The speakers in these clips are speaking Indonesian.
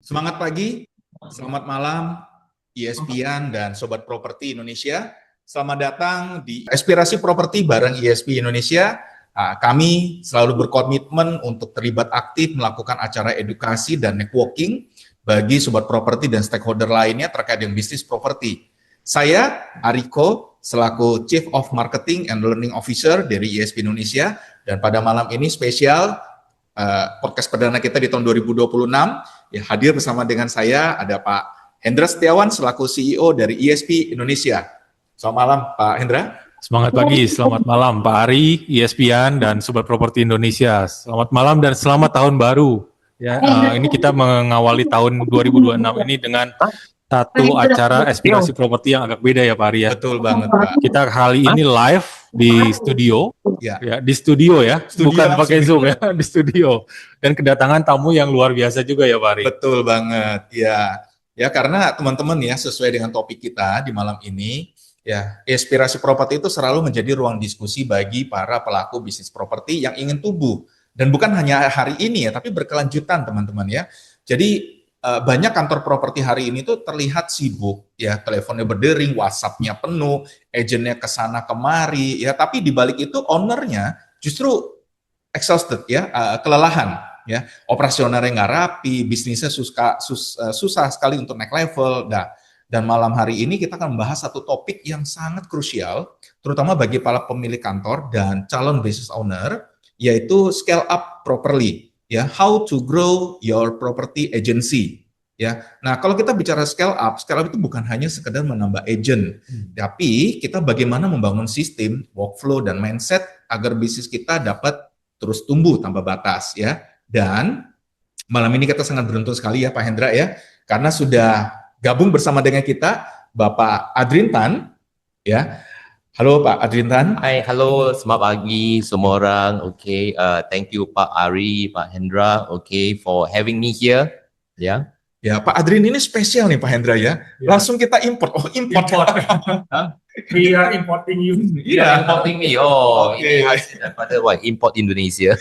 Semangat pagi, selamat malam, ESPN dan Sobat Properti Indonesia. Selamat datang di Aspirasi Properti bareng ISP Indonesia. Kami selalu berkomitmen untuk terlibat aktif melakukan acara edukasi dan networking bagi Sobat Properti dan stakeholder lainnya terkait dengan bisnis properti. Saya, Ariko, selaku Chief of Marketing and Learning Officer dari ISP Indonesia, dan pada malam ini spesial podcast perdana kita di tahun 2026. Ya, hadir bersama dengan saya ada Pak Hendra Setiawan selaku CEO dari ISP Indonesia. Selamat malam Pak Hendra. Semangat pagi, selamat malam Pak Ari, ESPN dan Sobat Properti Indonesia. Selamat malam dan selamat tahun baru. Ya, ini kita mengawali tahun 2026 ini dengan satu acara aspirasi properti yang agak beda ya Pak Ari ya. Betul banget Pak. Kita kali ini live di studio, ya di studio ya, bukan pakai Zoom ya, di studio. Dan kedatangan tamu yang luar biasa juga ya Pak Ari. Betul banget, ya karena teman-teman ya sesuai dengan topik kita di malam ini, ya aspirasi properti itu selalu menjadi ruang diskusi bagi para pelaku bisnis properti yang ingin tumbuh. Dan bukan hanya hari ini ya, tapi berkelanjutan teman-teman ya. Jadi banyak kantor properti hari ini tuh terlihat sibuk ya, teleponnya berdering, WhatsApp-nya penuh, agennya kesana kemari ya, tapi di balik itu ownernya justru exhausted ya, kelelahan ya, operasionalnya nggak rapi, bisnisnya susah sekali untuk naik level. Dan malam hari ini kita akan membahas satu topik yang sangat krusial, terutama bagi para pemilik kantor dan calon business owner, yaitu scale up properly. Ya, how to grow your property agency. Ya, nah kalau kita bicara scale up itu bukan hanya sekedar menambah agent, tapi kita bagaimana membangun sistem, workflow dan mindset agar bisnis kita dapat terus tumbuh tanpa batas ya. Dan malam ini kita sangat beruntung sekali ya Pak Hendra ya, karena sudah gabung bersama dengan kita Bapak Adrin Tan ya. Halo Pak Adrin Tan. Hai, halo, selamat pagi semua orang. Okay, thank you Pak Ari, Pak Hendra, okay, for having me here. Ya. Ya, Pak Adrin ini spesial nih Pak Hendra ya. Langsung kita import. Oh, import. We are importing you. Yeah, importing me. Oh, okay. Ini daripada import Indonesia.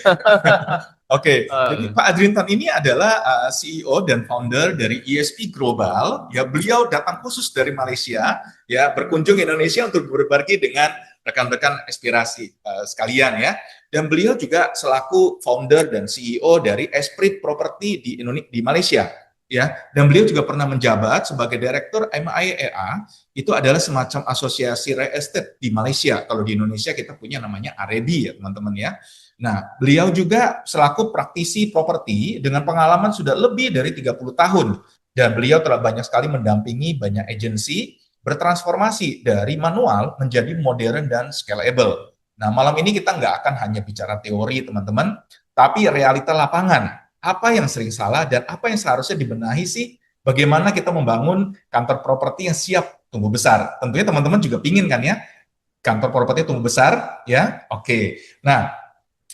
Oke, jadi Pak Adrin Tan ini adalah CEO dan founder dari ESP Global. Ya, beliau datang khusus dari Malaysia, ya berkunjung Indonesia untuk berbagi dengan rekan-rekan aspirasi sekalian ya. Dan beliau juga selaku founder dan CEO dari Esprit Property di Malaysia. Ya, dan beliau juga pernah menjabat sebagai direktur MIEA, itu adalah semacam asosiasi real estate di Malaysia. Kalau di Indonesia kita punya namanya AREDI ya teman-teman ya. Nah, beliau juga selaku praktisi properti dengan pengalaman sudah lebih dari 30 tahun. Dan beliau telah banyak sekali mendampingi banyak agensi bertransformasi dari manual menjadi modern dan scalable. Nah, malam ini kita nggak akan hanya bicara teori teman-teman, tapi realita lapangan. Apa yang sering salah dan apa yang seharusnya dibenahi sih? Bagaimana kita membangun kantor properti yang siap tumbuh besar? Tentunya teman-teman juga pingin kan ya, kantor properti tumbuh besar ya? Oke. Nah,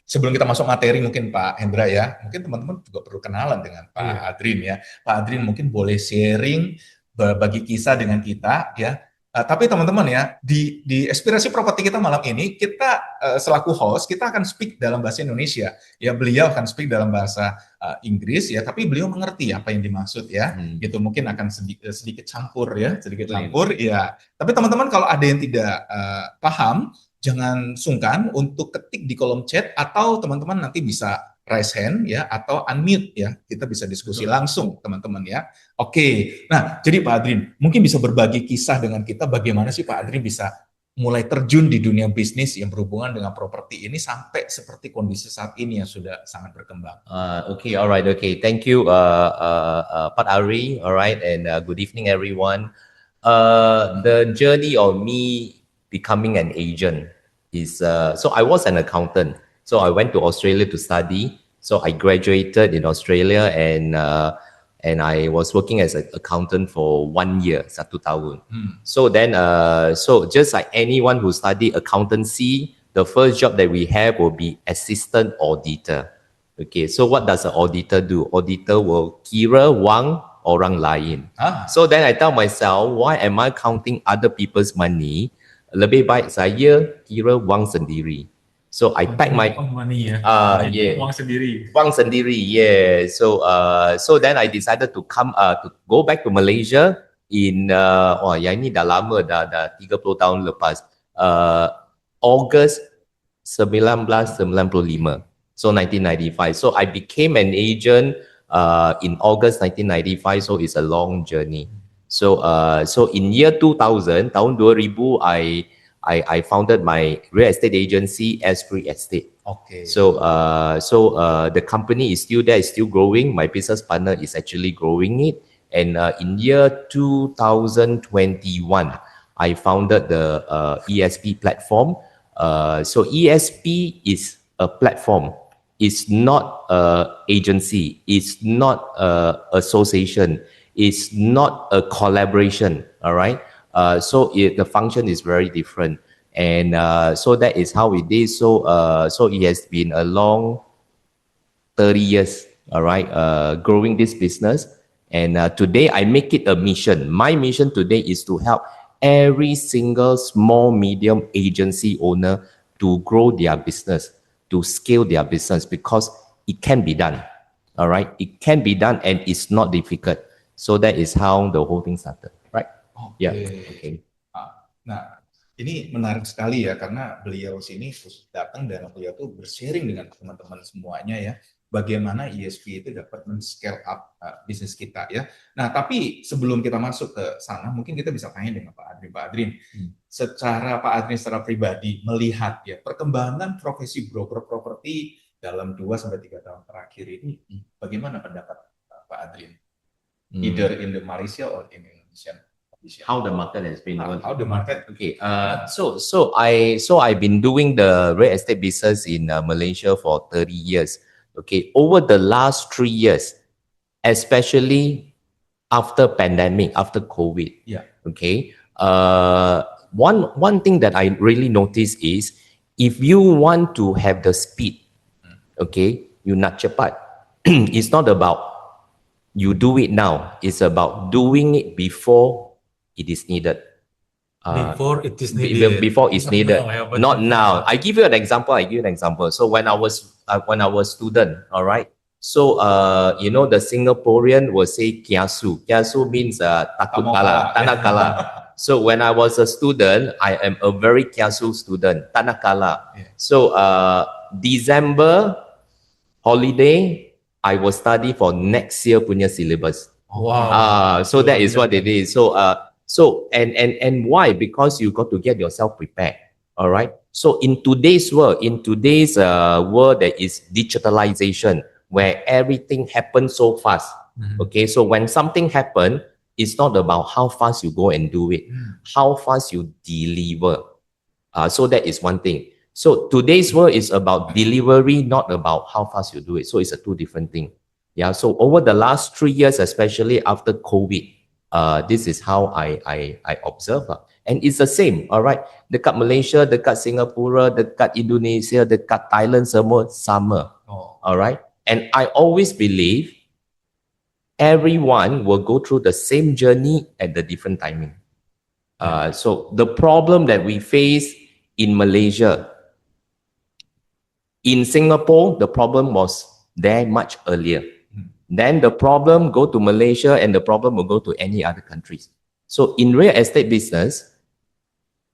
sebelum kita masuk materi mungkin Pak Hendra ya, mungkin teman-teman juga perlu kenalan dengan Pak Adrin ya. Pak Adrin mungkin boleh sharing, berbagi kisah dengan kita ya. Tapi teman-teman ya, di aspirasi properti kita malam ini, kita selaku host, kita akan speak dalam bahasa Indonesia. Ya, beliau akan speak dalam bahasa Inggris ya, tapi beliau mengerti apa yang dimaksud ya. Gitu mungkin akan sedikit campur ya, ya. Tapi teman-teman kalau ada yang tidak paham, jangan sungkan untuk ketik di kolom chat atau teman-teman nanti bisa raise hand ya atau unmute ya, kita bisa diskusi langsung teman-teman ya. Oke, nah jadi Pak Adrin mungkin bisa berbagi kisah dengan kita bagaimana sih Pak Adrin bisa mulai terjun di dunia bisnis yang berhubungan dengan properti ini sampai seperti kondisi saat ini yang sudah sangat berkembang. Okay, alright, okay, thank you Pak Ari, alright, and good evening everyone. The journey of me becoming an agent is so I was an accountant. So I went to Australia to study. So I graduated in Australia and I was working as an accountant for 1 year, 1 tahun. So then, so just like anyone who study accountancy, the first job that we have will be assistant auditor. Okay, so what does an auditor do? Auditor will kira wang orang lain. So then I tell myself, why am I counting other people's money? Lebih baik saya kira wang sendiri. So I pack my money ya. yeah. Uang sendiri. Wang sendiri, yeah. So then I decided to go back to Malaysia in yang ini dah lama, dah 30 tahun lepas. August 1995. So 1995. So I became an agent in August 1995. So it's a long journey. So in year 2000, tahun 2000, I founded my real estate agency, Esprit Estate. Oke. So the company is still there, is still growing. My business partner is actually growing it. And in year 2021, I founded the ESP platform. So ESP is a platform. It's not a agency. It's not a association. It's not a collaboration. All right. So the function is very different. And so that is how it is. So it has been a long 30 years, all right, growing this business. And today I make it a mission. My mission today is to help every single small, medium agency owner to grow their business, to scale their business, because it can be done, all right? It can be done and it's not difficult. So that is how the whole thing started, right? Yeah. Okay. Nah, ini menarik sekali ya, karena beliau sini datang dan beliau tuh bersharing dengan teman-teman semuanya ya, bagaimana ESP itu dapat men-scale up bisnis kita ya. Nah, tapi sebelum kita masuk ke sana, mungkin kita bisa tanya dengan Pak Adrin. Pak Adrin, secara Pak Adrin secara pribadi melihat ya perkembangan profesi broker properti dalam 2-3 tahun terakhir ini, bagaimana pendapat Pak Adrin? Either in the Malaysia or in Indonesia. How the market has been going. How the market? Okay. So I've been doing the real estate business in Malaysia for 30 years. Okay. Over the last 3 years, especially after pandemic, after COVID. Yeah. Okay. One thing that I really notice is if you want to have the speed, okay, you nak cepat. It's not about you do it now. It's about doing it before it is needed. Before it is needed. Before it's needed. Now, Not now. I give you an example. So when I was student, all right. So the Singaporean will say kiasu. Kiasu means takut kalah, tak nak kalah. So when I was a student, I am a very kiasu student, tak nak kalah. Yeah. So December holiday, I will study for next year punya syllabus. Wow. So that is what it is. So and why? Because you got to get yourself prepared. All right. So in today's world, world that is digitalization, where everything happens so fast. Okay. So when something happens, it's not about how fast you go and do it, how fast you deliver. So that is one thing. So today's world is about delivery, not about how fast you do it. So it's a two different thing. Yeah. So over the last 3 years, especially after COVID, this is how I observe. And it's the same. All right. Dekat Malaysia, dekat Singapura, dekat Indonesia, dekat Thailand, semua sama. All right. And I always believe everyone will go through the same journey at the different timing. So the problem that we face in Malaysia, in Singapore, the problem was there much earlier. Then the problem go to Malaysia and the problem will go to any other countries. So in real estate business,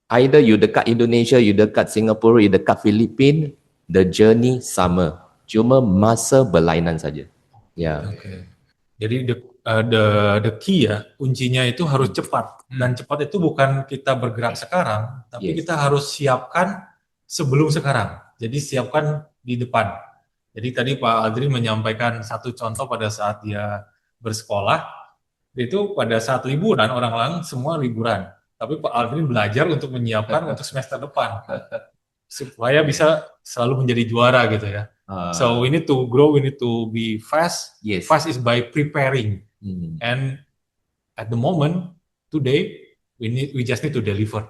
either you dekat Indonesia, you dekat Singapore, you dekat Philippines, the journey sama. Cuma masa berlainan saja. Yeah. Okay. Jadi the key ya, kuncinya itu harus cepat. Dan cepat itu bukan kita bergerak sekarang, tapi kita harus siapkan sebelum sekarang. Jadi siapkan di depan. Jadi tadi Pak Adrin menyampaikan satu contoh pada saat dia bersekolah, itu pada saat liburan, orang-orang semua liburan. Tapi Pak Adrin belajar untuk menyiapkan untuk semester depan. Supaya bisa selalu menjadi juara gitu ya. So we need to grow, we need to be fast. Yes. Fast is by preparing. And at the moment, today, we just need to deliver.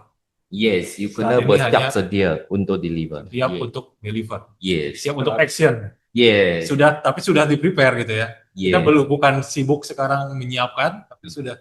Yes, you kena bersiap sedia untuk deliver. Siap untuk deliver. Yes. Siap untuk action. Yes. Tapi sudah di-prepare gitu ya. Yes. Kita bukan sibuk sekarang menyiapkan, tapi sudah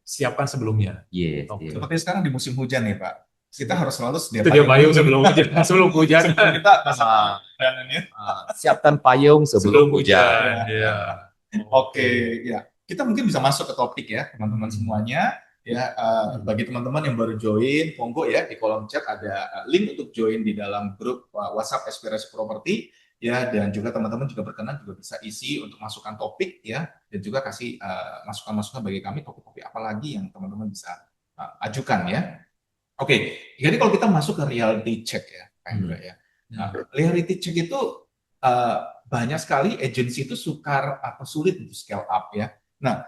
siapkan sebelumnya. Yes. Okay. Seperti sekarang di musim hujan nih Pak. kita harus selalu sedia Itu dia payung sebelum hujan. Sebelum hujan. Kita pasang danannya. Siapkan payung sebelum hujan. Iya. Oke, ya. Kita mungkin bisa masuk ke topik ya, teman-teman semuanya. Ya, bagi teman-teman yang baru join, monggo ya di kolom chat ada link untuk join di dalam grup WhatsApp Aspirasi Properti ya, dan juga teman-teman juga berkenan juga bisa isi untuk masukan topik ya, dan juga kasih masukan-masukan bagi kami topik-topik apa lagi yang teman-teman bisa ajukan ya. Oke, jadi kalau kita masuk ke reality check ya, Pak Indra ya. Nah, reality check itu banyak sekali agensi itu sukar atau sulit untuk scale up ya. Nah,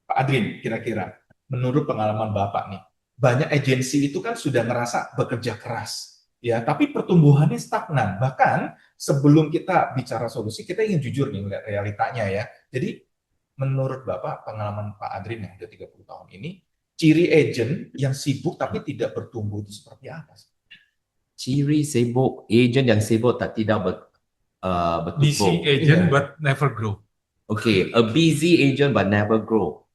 Pak Adrin, kira-kira menurut pengalaman Bapak nih, banyak agensi itu kan sudah ngerasa bekerja keras, ya, tapi pertumbuhannya stagnan. Bahkan sebelum kita bicara solusi, kita ingin jujur nih melihat realitanya ya. Jadi menurut Bapak, pengalaman Pak Adrin yang udah 30 tahun ini, ciri agent yang sibuk tapi tidak bertumbuh itu seperti apa sih? Ciri sibuk, agent yang sibuk tidak bertumbuh. Busy agent Iya. but never grow. Okay, a busy agent but never grow.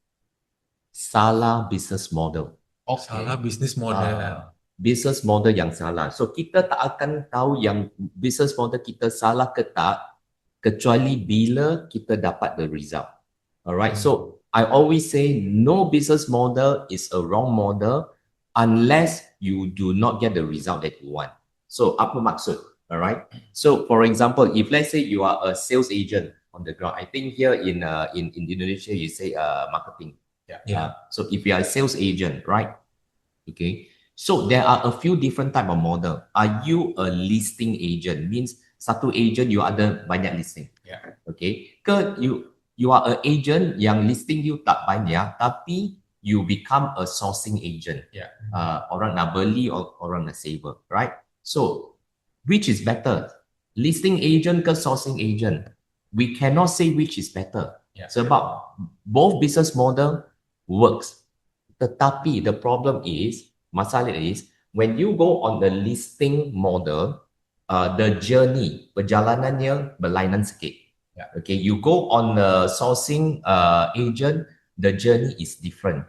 Salah business model. Oke. Salah bisnis model. Business model yang salah. So kita tak akan tahu yang business model kita salah ke tak kecuali bila kita dapat the result. Alright. So I always say no business model is a wrong model unless you do not get the result that you want. So apa maksud? Alright. So for example, if let's say you are a sales agent on the ground, I think here in Indonesia you say marketing. Yeah. So if you are a sales agent, right? Okay. So there are a few different type of model. Are you a listing agent? Means satu agent you ada banyak listing. Yeah. Okay. Ke you are an agent yang listing you tak banyak tapi you become a sourcing agent. Yeah. Orang nak beli or orang nak saver, right? So which is better? Listing agent ke sourcing agent? We cannot say which is better. Yeah. Sebab both business model works. Tetapi the problem is, masalah is, when you go on the listing model, the journey, perjalanannya berlainan sikit. Yeah. Okay, you go on the sourcing agent, the journey is different.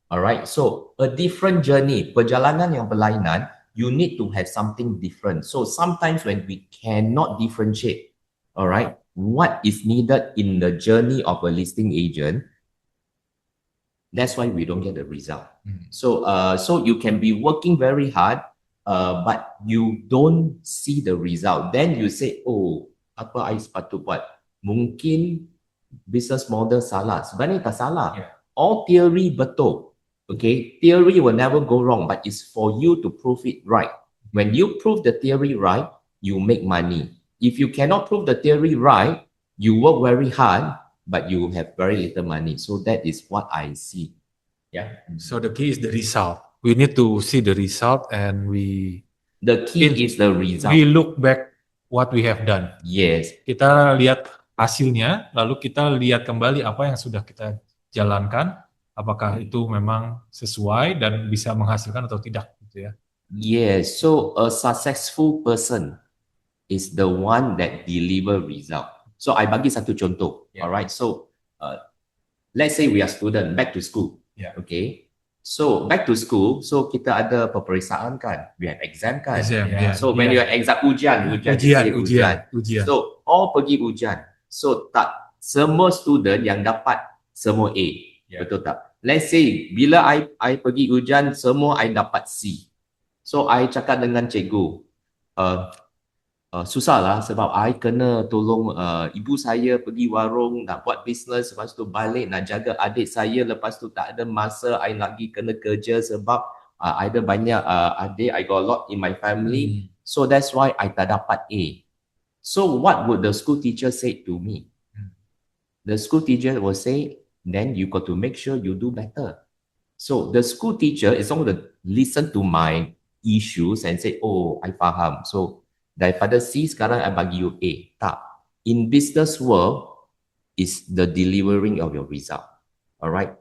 Alright, so a different journey, perjalanan yang berlainan, you need to have something different. So sometimes when we cannot differentiate, alright, what is needed in the journey of a listing agent, that's why we don't get the result. So you can be working very hard, but you don't see the result. Then you say, oh, apa I sepatut buat? Mungkin business model salah. Sebenarnya tak salah. Yeah. All theory betul. Okay, theory will never go wrong, but it's for you to prove it right. When you prove the theory right, you make money. If you cannot prove the theory right, you work very hard, but you have very little money. So that is what I see. Yeah. So the key is the result. We need to see the result and The key is the result. we look back what we have done. Yes. Kita lihat hasilnya, lalu kita lihat kembali apa yang sudah kita jalankan, apakah itu memang sesuai dan bisa menghasilkan atau tidak gitu ya. Yes. So a successful person is the one that deliver result. So I bagi satu contoh. Yeah. Alright. So let's say we are student back to school. Yeah. Okay. So back to school. So kita ada peperiksaan kan. We have exam kan. Exam, Yeah. yeah. So when you have exam ujian. Ujian. So all pergi ujian. So tak semua student yang dapat semua A. Yeah. Betul tak? Let's say bila I pergi ujian semua I dapat C. So I cakap dengan cikgu, susah lah sebab I kena tolong ibu saya pergi warung nak buat bisnes, lepas tu balik nak jaga adik saya, lepas tu tak ada masa I lagi kena kerja sebab I ada banyak adik, I got a lot in my family. So that's why I tak dapat A. So what would the school teacher say to me? The school teacher will say, then you got to make sure you do better. So the school teacher is going to listen to my issues and say, oh, I faham. So daripada C sekarang I bagi you A. Tak. In business world is the delivering of your result. Alright.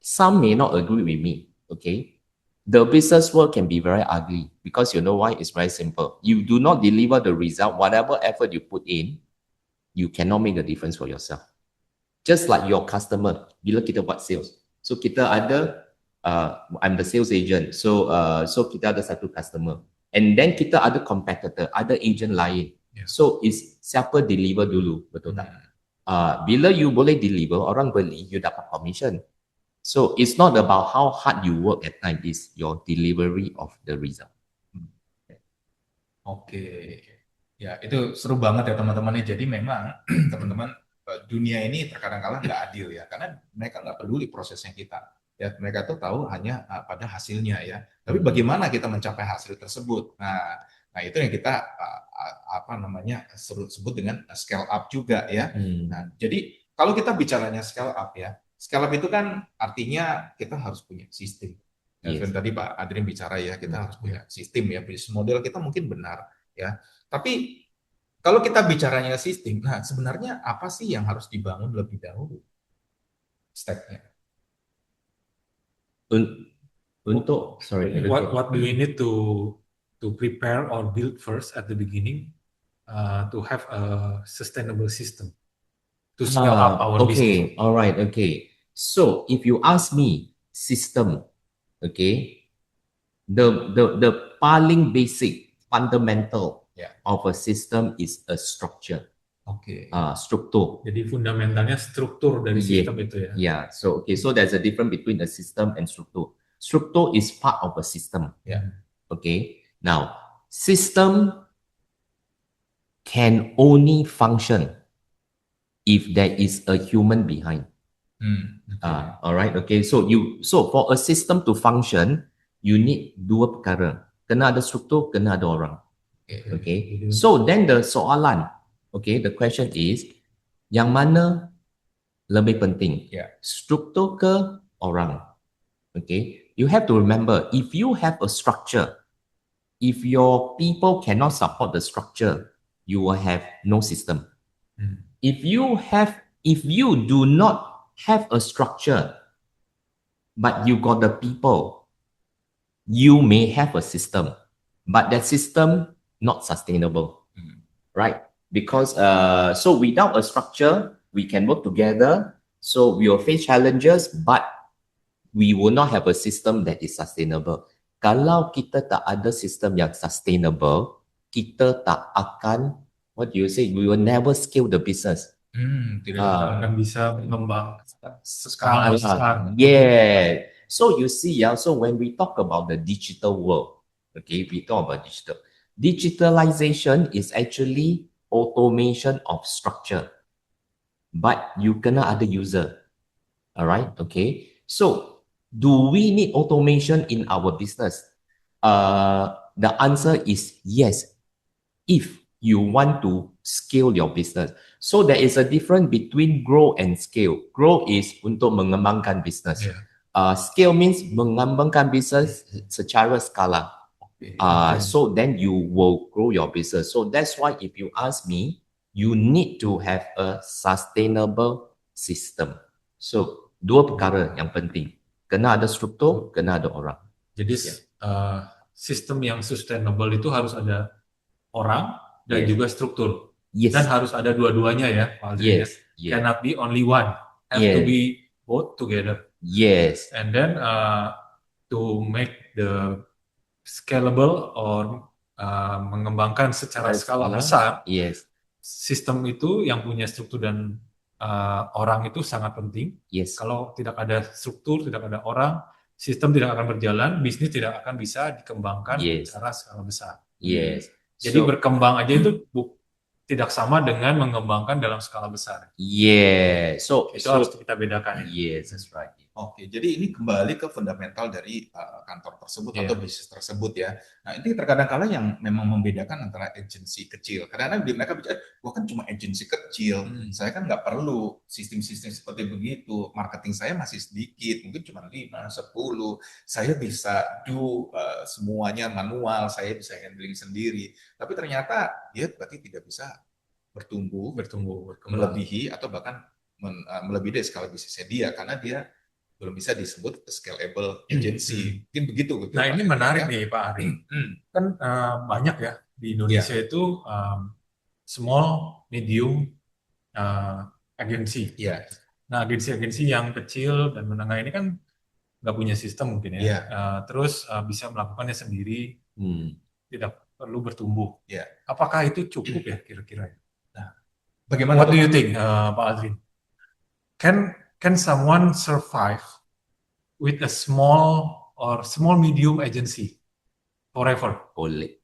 Some may not agree with me. Okay. The business world can be very ugly because you know why? It's very simple. You do not deliver the result, whatever effort you put in, you cannot make a difference for yourself. Just like your customer, bila kita buat sales. So kita ada I'm the sales agent. So kita ada satu customer. And then kita ada competitor, ada agent lain. Yeah. So is siapa deliver dulu, betul tak? Bila you boleh deliver, orang beli, you dapat commission. So it's not about how hard you work at time, it's your delivery of the result. Oke, ya itu seru banget ya teman-teman ya. Jadi memang teman-teman dunia ini terkadang kala nggak adil ya, karena mereka nggak peduli prosesnya kita. Ya mereka tuh tahu hanya pada hasilnya ya. Tapi bagaimana kita mencapai hasil tersebut? Nah itu yang kita sebut dengan scale up juga ya. Nah jadi kalau kita bicaranya scale up ya, scale up itu kan artinya kita harus punya sistem. Ya, Yes. tadi Pak Adrian bicara ya, kita harus punya sistem ya, bisnis model kita mungkin benar ya. Tapi kalau kita bicaranya sistem, nah sebenarnya apa sih yang harus dibangun lebih dahulu? Step-nya. What do we need to prepare or build first at the beginning to have a sustainable system to scale up our business? All right, okay. So if you ask me, system, okay, the paling basic fundamental of a system is a structure. Oke. Struktur. Jadi fundamentalnya struktur dari sistem itu ya. Yeah. So there's a difference between a system and struktur. Struktur is part of a system. Yeah. Okay. Now, system can only function if there is a human behind. All right. Okay. So for a system to function, you need dua perkara. Kena ada struktur, kena ada orang. Okay. So then the soalan, okay, the question is, yang mana lebih penting? Struktur ke orang? Okay. You have to remember, if you have a structure, if your people cannot support the structure, you will have no system. If you do not have a structure, but you got the people, you may have a system, but that system not sustainable, right? Because so without a structure, we can work together. So we will face challenges, but we will not have a system that is sustainable. Kalau kita tak ada sistem yang sustainable, kita tak akan, what do you say? We will never scale the business. Tidak akan bisa mengembang skala besar. Yeah. So you see, so when we talk about the digital world, okay, we talk about digital. Digitalization is actually automation of structure, but you kena ada user. All right, okay. So do we need automation in our business? The answer is yes, if you want to scale your business. So there is a difference between grow and scale. Grow is untuk mengembangkan business. Scale means mengembangkan business secara skala. So then you will grow your business. So that's why if you ask me, you need to have a sustainable system. So dua perkara yang penting. Kena ada struktur, kena ada orang. Jadi sistem yang sustainable itu harus ada orang dan juga struktur. Dan harus ada dua-duanya ya, Pak Aldrin. Cannot be only one. Have to be both together. Yes. And then to make the scalable or mengembangkan secara skala besar, sistem itu yang punya struktur dan orang itu sangat penting. Kalau tidak ada struktur, tidak ada orang, sistem tidak akan berjalan, bisnis tidak akan bisa dikembangkan secara skala besar. Jadi berkembang aja itu tidak sama dengan mengembangkan dalam skala besar. So itu harus kita bedakan. Yes, that's right. Oke, jadi ini kembali ke fundamental dari kantor tersebut atau bisnis tersebut ya. Nah, ini terkadang-kala yang memang membedakan antara agensi kecil. Kadang-kadang mereka bicara, gua kan cuma agensi kecil, saya kan nggak perlu sistem-sistem seperti begitu. Marketing saya masih sedikit, mungkin cuma 5, 10. Saya bisa do semuanya manual, saya bisa handling sendiri. Tapi ternyata dia berarti tidak bisa bertumbuh melebihi atau bahkan melebihi dari skala bisnisnya dia, karena dia belum bisa disebut scalable agency. Mungkin begitu. Nah, ini menarik nih Pak Ari. Kan banyak ya di Indonesia itu small, medium agensi. Nah, agensi-agensi yang kecil dan menengah ini kan nggak punya sistem mungkin ya. Iya. Terus bisa melakukannya sendiri, tidak perlu bertumbuh. Iya. Apakah itu cukup ya kira-kira? Nah, bagaimana? What do you think, Pak Adrin? Can someone survive with a small medium agency forever? Boleh.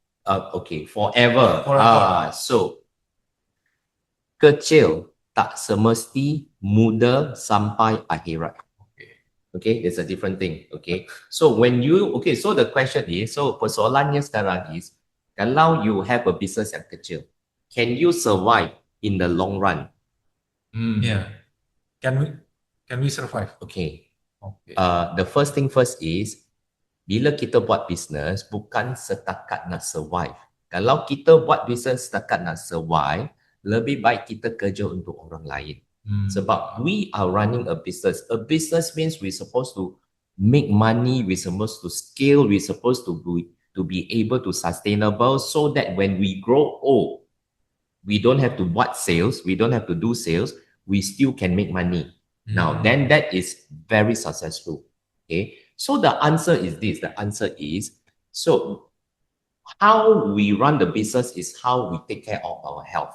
Okay, forever. Forever. So kecil tak semesti muda sampai akhirat. Okay, there's a different thing. Okay, so so the question is, so persoalannya sekarang is, kalau you have a business yang kecil, can you survive in the long run? Yeah. Can we survive? Okay. Okay. The first thing first is, bila kita buat business bukan setakat nak survive. Kalau kita buat business setakat nak survive, lebih baik kita kerja untuk orang lain. Sebab we are running a business. A business means we're supposed to make money, we're supposed to scale, we're supposed to be able to sustainable, so that when we grow old, we don't have to buat sales, we don't have to do sales, we still can make money. Now, then that is very successful. Okay. So the answer is this. The answer is, so how we run the business is how we take care of our health.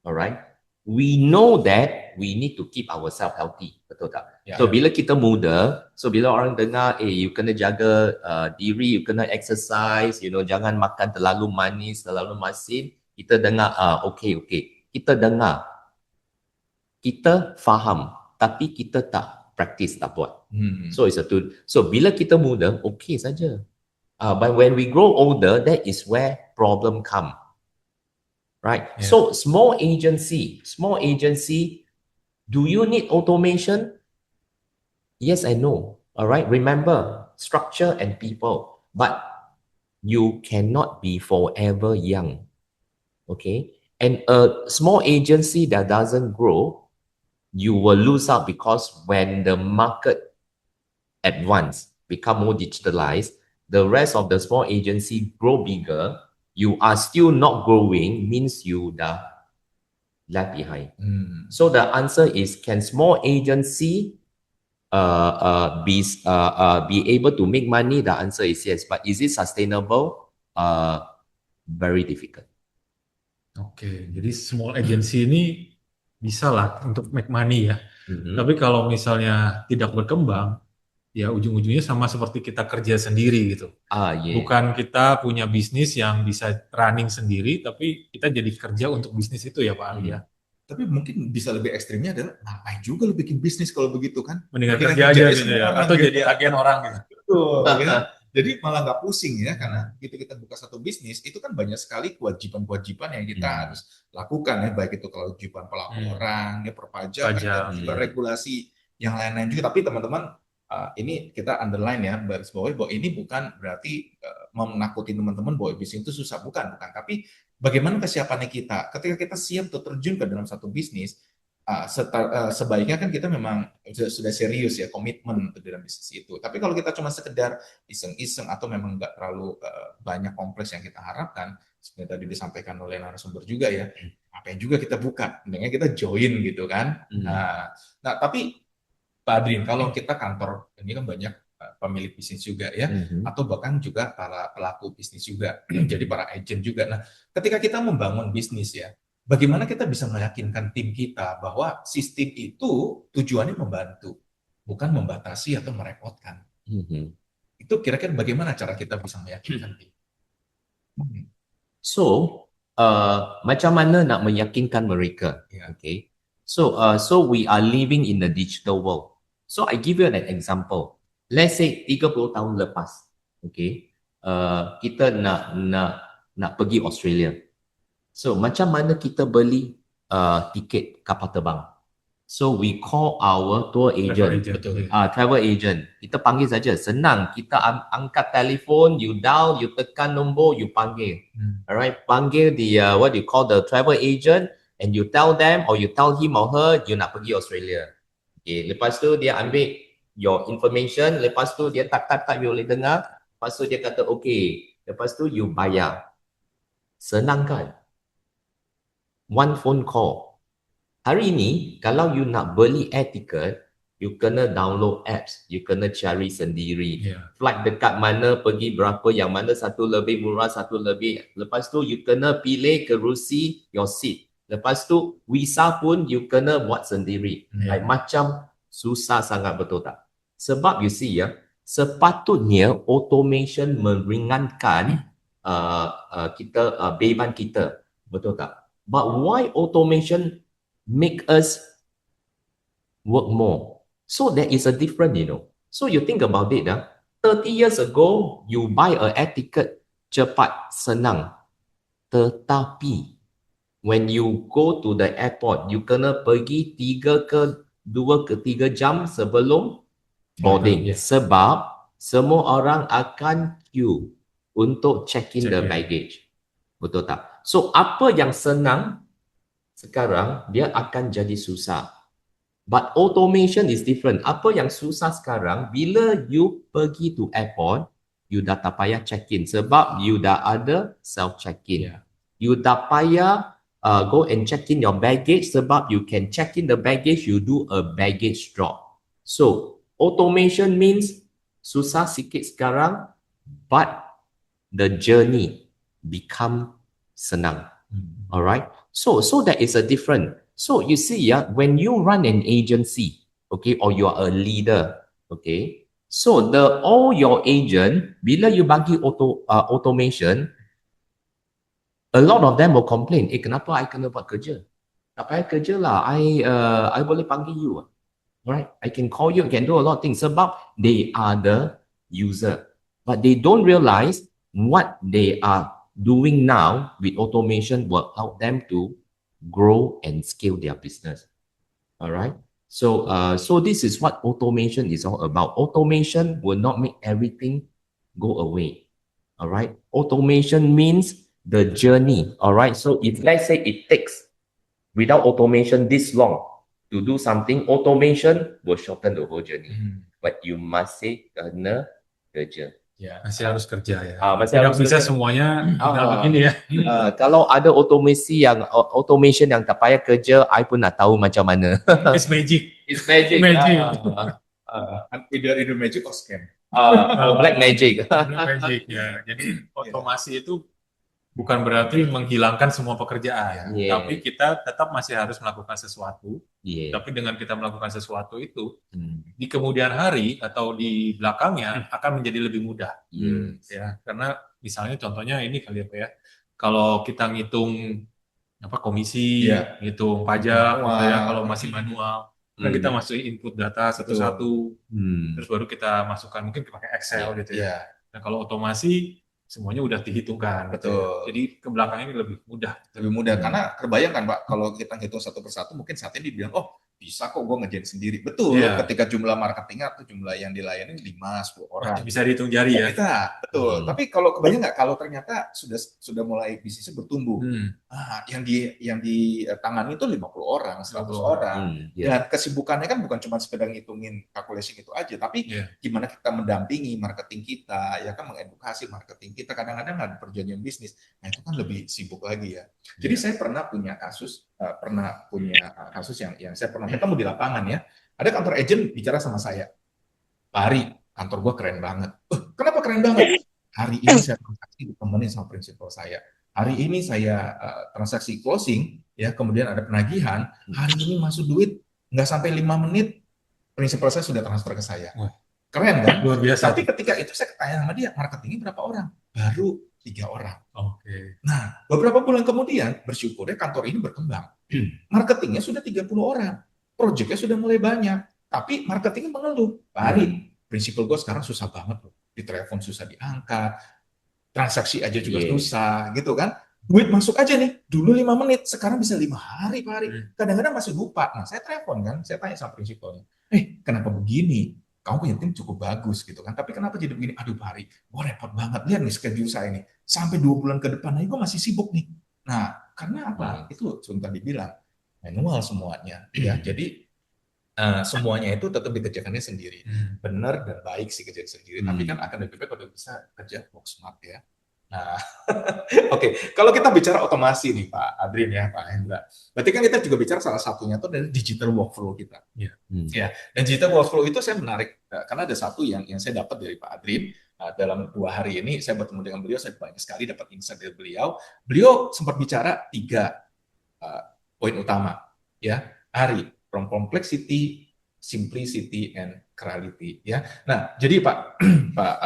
All right. We know that we need to keep ourselves healthy. Betul tak? Yeah. So bila kita muda, so bila orang dengar, you kena jaga diri, you kena exercise, jangan makan terlalu manis, terlalu masin. Kita dengar, okay. Kita dengar. Kita faham, tapi kita tak practice, tak buat. So it's so bila kita muda, okay saja. But when we grow older, that is where problem come. Right? Yeah. So small agency, do you need automation? Yes and no. All right. Remember, structure and people, but you cannot be forever young. Okay. And a small agency that doesn't grow, you will lose out, because when the market advance, become more digitalized, the rest of the small agency grow bigger, you are still not growing, means you dah left behind. So the answer is, can small agency be able to make money? The answer is yes. But is it sustainable? Very difficult. Oke, jadi small agency ini bisa lah untuk make money ya. Tapi kalau misalnya tidak berkembang, ya ujung-ujungnya sama seperti kita kerja sendiri gitu. Yeah. Bukan kita punya bisnis yang bisa running sendiri, tapi kita jadi kerja untuk bisnis itu ya Pak Ali ya. Tapi mungkin bisa lebih ekstrimnya adalah, ngapain juga lu bikin bisnis kalau begitu kan? Mendingan kerja aja gitu ya, atau jadi agen orang gitu. Betul, ya. Jadi malah nggak pusing ya, karena kita buka satu bisnis, itu kan banyak sekali kewajiban-kewajiban yang kita harus lakukan ya, baik itu kewajiban pelaporan, ya perpajakan, dan juga regulasi yang lain-lain juga. Tapi teman-teman, ini kita underline ya, garis bawahi bahwa ini bukan berarti menakuti teman-teman bahwa bisnis itu susah, bukan. Tapi bagaimana kesiapannya kita ketika kita siap untuk terjun ke dalam satu bisnis, sebaiknya kan kita memang sudah serius ya, komitmen untuk dalam bisnis itu. Tapi kalau kita cuma sekedar iseng-iseng atau memang nggak terlalu banyak kompleks yang kita harapkan, seperti tadi disampaikan oleh narasumber juga ya, apa yang juga kita buka, dengan kita join gitu kan. Nah, tapi Pak Adrin, kalau kita kantor, ini kan banyak pemilik bisnis juga ya, atau bahkan juga para pelaku bisnis juga, jadi para agent juga. Nah, ketika kita membangun bisnis ya, bagaimana kita bisa meyakinkan tim kita bahwa sistem itu tujuannya membantu, bukan membatasi atau merepotkan. Itu kira-kira bagaimana cara kita bisa meyakinkan tim? So, macam mana nak meyakinkan mereka? Okay. So we are living in the digital world. So I give you an example. Let's say 30 tahun lepas, okay, kita nak pergi Australia. So macam mana kita beli tiket kapal terbang? So we call our tour agent, travel agent. Kita panggil saja, senang. Kita angkat telefon, you dial, you tekan nombor, you panggil. Alright, panggil what you call the travel agent, and you tell them or you tell him or her you nak pergi Australia. Okay, lepas tu dia ambil your information, lepas tu dia tak you boleh dengar, lepas tu dia kata okay, lepas tu you bayar. Senang kan? One phone call. Hari ini, kalau you nak beli air ticket, You kena download apps, you kena cari sendiri. Yeah. Flight dekat mana, pergi berapa, yang mana satu lebih murah, satu lebih. Lepas tu you kena pilih kerusi your seat. Lepas tu visa pun you kena buat sendiri. Yeah. Like, macam susah sangat, betul tak? Sebab you see ya, sepatutnya automation meringankan beban kita, betul tak? But why automation make us work more? So there is a difference, So you think about it, 30 years ago, you buy a air ticket, cepat, senang. Tetapi, when you go to the airport, you kena pergi 2 ke 3 jam sebelum boarding. Yeah. Sebab semua orang akan queue untuk check in the baggage. Betul tak? So, apa yang senang sekarang, dia akan jadi susah. But automation is different. Apa yang susah sekarang, bila you pergi to airport, you dah tak payah check-in sebab you dah ada self-check-in. Yeah. You tak payah go and check in your baggage sebab you can check in the baggage, you do a baggage drop. So, automation means susah sikit sekarang, but the journey become senang. Alright? So that is a different. So you see, when you run an agency, okay, or you are a leader, okay, so all your agent, bila you bagi automation, a lot of them will complain, kenapa I kena buat kerja? Tak payah kerja lah, I boleh panggil you. Right? I can call you, I can do a lot of things sebab they are the user. But they don't realize what they are doing now with automation will help them to grow and scale their business. All right. So this is what automation is all about. Automation will not make everything go away. All right. Automation means the journey. All right. So if let's say it takes without automation this long to do something, automation will shorten the whole journey. But you must say kena kerja. Ya, masih harus kerja ya. Masih Tidak harus bisa kerja. semuanya dalam ini ya. Kalau ada automation yang tak payah kerja, I pun nak tahu macam mana. It's magic. It's magic. Magic. Either magic or scam. Black magic. Magic ya. Jadi otomasi itu bukan berarti menghilangkan semua pekerjaan, Yeah. tapi kita tetap masih harus melakukan sesuatu. Yeah. Tapi dengan kita melakukan sesuatu itu, di kemudian hari atau di belakangnya akan menjadi lebih mudah. Yes. Ya, karena misalnya contohnya ini kali apa ya, kalau kita ngitung komisi, ngitung pajak, gitu ya, kalau masih manual, kan kita masukin input data satu-satu, terus baru kita masukkan mungkin pakai Excel gitu ya. Nah kalau otomasi semuanya udah dihitungkan. Betul. Jadi ke belakang ini lebih mudah. Lebih mudah karena terbayang kan Pak, kalau kita hitung satu persatu mungkin saat ini dibilang bisa kok gue ngerjain sendiri. Betul, ketika jumlah marketingnya atau jumlah yang dilayani 5-10 orang. Bisa dihitung jari ya. Bisa, betul. Tapi kalau kebayang nggak kalau ternyata sudah mulai bisnisnya bertumbuh. Yang ditangani itu 50 orang, 100 orang. Dan kesibukannya kan bukan cuma sekedar ngitungin calculation itu aja, tapi gimana kita mendampingi marketing kita, ya kan mengedukasi marketing kita. Kadang-kadang ada perjanjian bisnis. Nah, itu kan lebih sibuk lagi ya. Jadi saya pernah punya kasus yang saya pernah ketemu di lapangan ya. Ada kantor agent bicara sama saya, Pak Ari, kantor gue keren banget. Kenapa keren banget? Hari ini saya transaksi ditemenin sama prinsipal saya. Hari ini saya transaksi closing, ya kemudian ada penagihan. Hari ini masuk duit nggak sampai 5 menit, prinsipal saya sudah transfer ke saya. Keren kan? Luar biasa. Tapi ketika itu saya tanya sama dia, marketingnya berapa orang? Baru 3 orang. Oke. Nah, beberapa bulan kemudian bersyukurnya kantor ini berkembang. Marketingnya sudah 30 orang. Proyeknya sudah mulai banyak. Tapi marketingnya mengeluh. Pak Ari, prinsipal gue sekarang susah banget loh. Di telepon susah diangkat. Transaksi aja juga susah gitu kan. Duit masuk aja nih. Dulu 5 menit, sekarang bisa 5 hari Pak Ari. Kadang-kadang masih lupa. Nah, saya telepon kan. Saya tanya sama prinsipalnya. Kenapa begini? Kamu punya tim cukup bagus gitu kan, tapi kenapa jadi begini? Aduh Pak Ari, gue repot banget, lihat nih schedule saya ini, sampai 2 bulan ke depan aja gue masih sibuk nih. Nah, karena apa? Itu sudah dibilang, manual semuanya. Ya, jadi semuanya itu tetap dikerjakannya sendiri. Benar dan baik sih kerja sendiri, tapi kan akan lebih baik kalau bisa kerja work smart ya. Nah, oke. Kalau kita bicara otomasi nih Pak Adrin ya, Pak Hendra. Berarti kan kita juga bicara salah satunya itu dari digital workflow kita. Ya, dan digital workflow itu saya menarik karena ada satu yang saya dapat dari Pak Adrin dalam 2 hari ini saya bertemu dengan beliau, saya banyak sekali dapat insight dari beliau. Beliau sempat bicara 3 poin utama, ya, Ari, from complexity, simplicity, and clarity, ya. Nah, jadi Pak Pak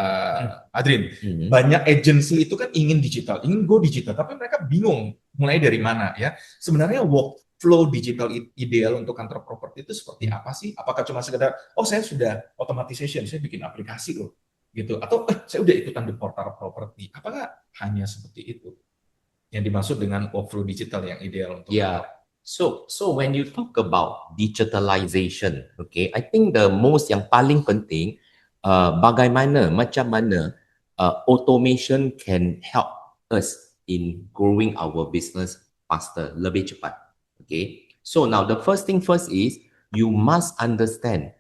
Adrin, banyak agensi itu kan ingin digital, ingin go digital, tapi mereka bingung mulai dari mana, ya. Sebenarnya workflow digital ideal untuk kantor properti itu seperti apa sih? Apakah cuma sekedar, oh saya sudah automatization, saya bikin aplikasi loh, gitu, atau saya udah ikutan di portal properti? Apakah hanya seperti itu yang dimaksud dengan workflow digital yang ideal untuk So when you talk about digitalization, okay, I think the most yang paling penting, macam mana automation can help us in growing our business faster, lebih cepat. Okay, so now the first thing first is you must understand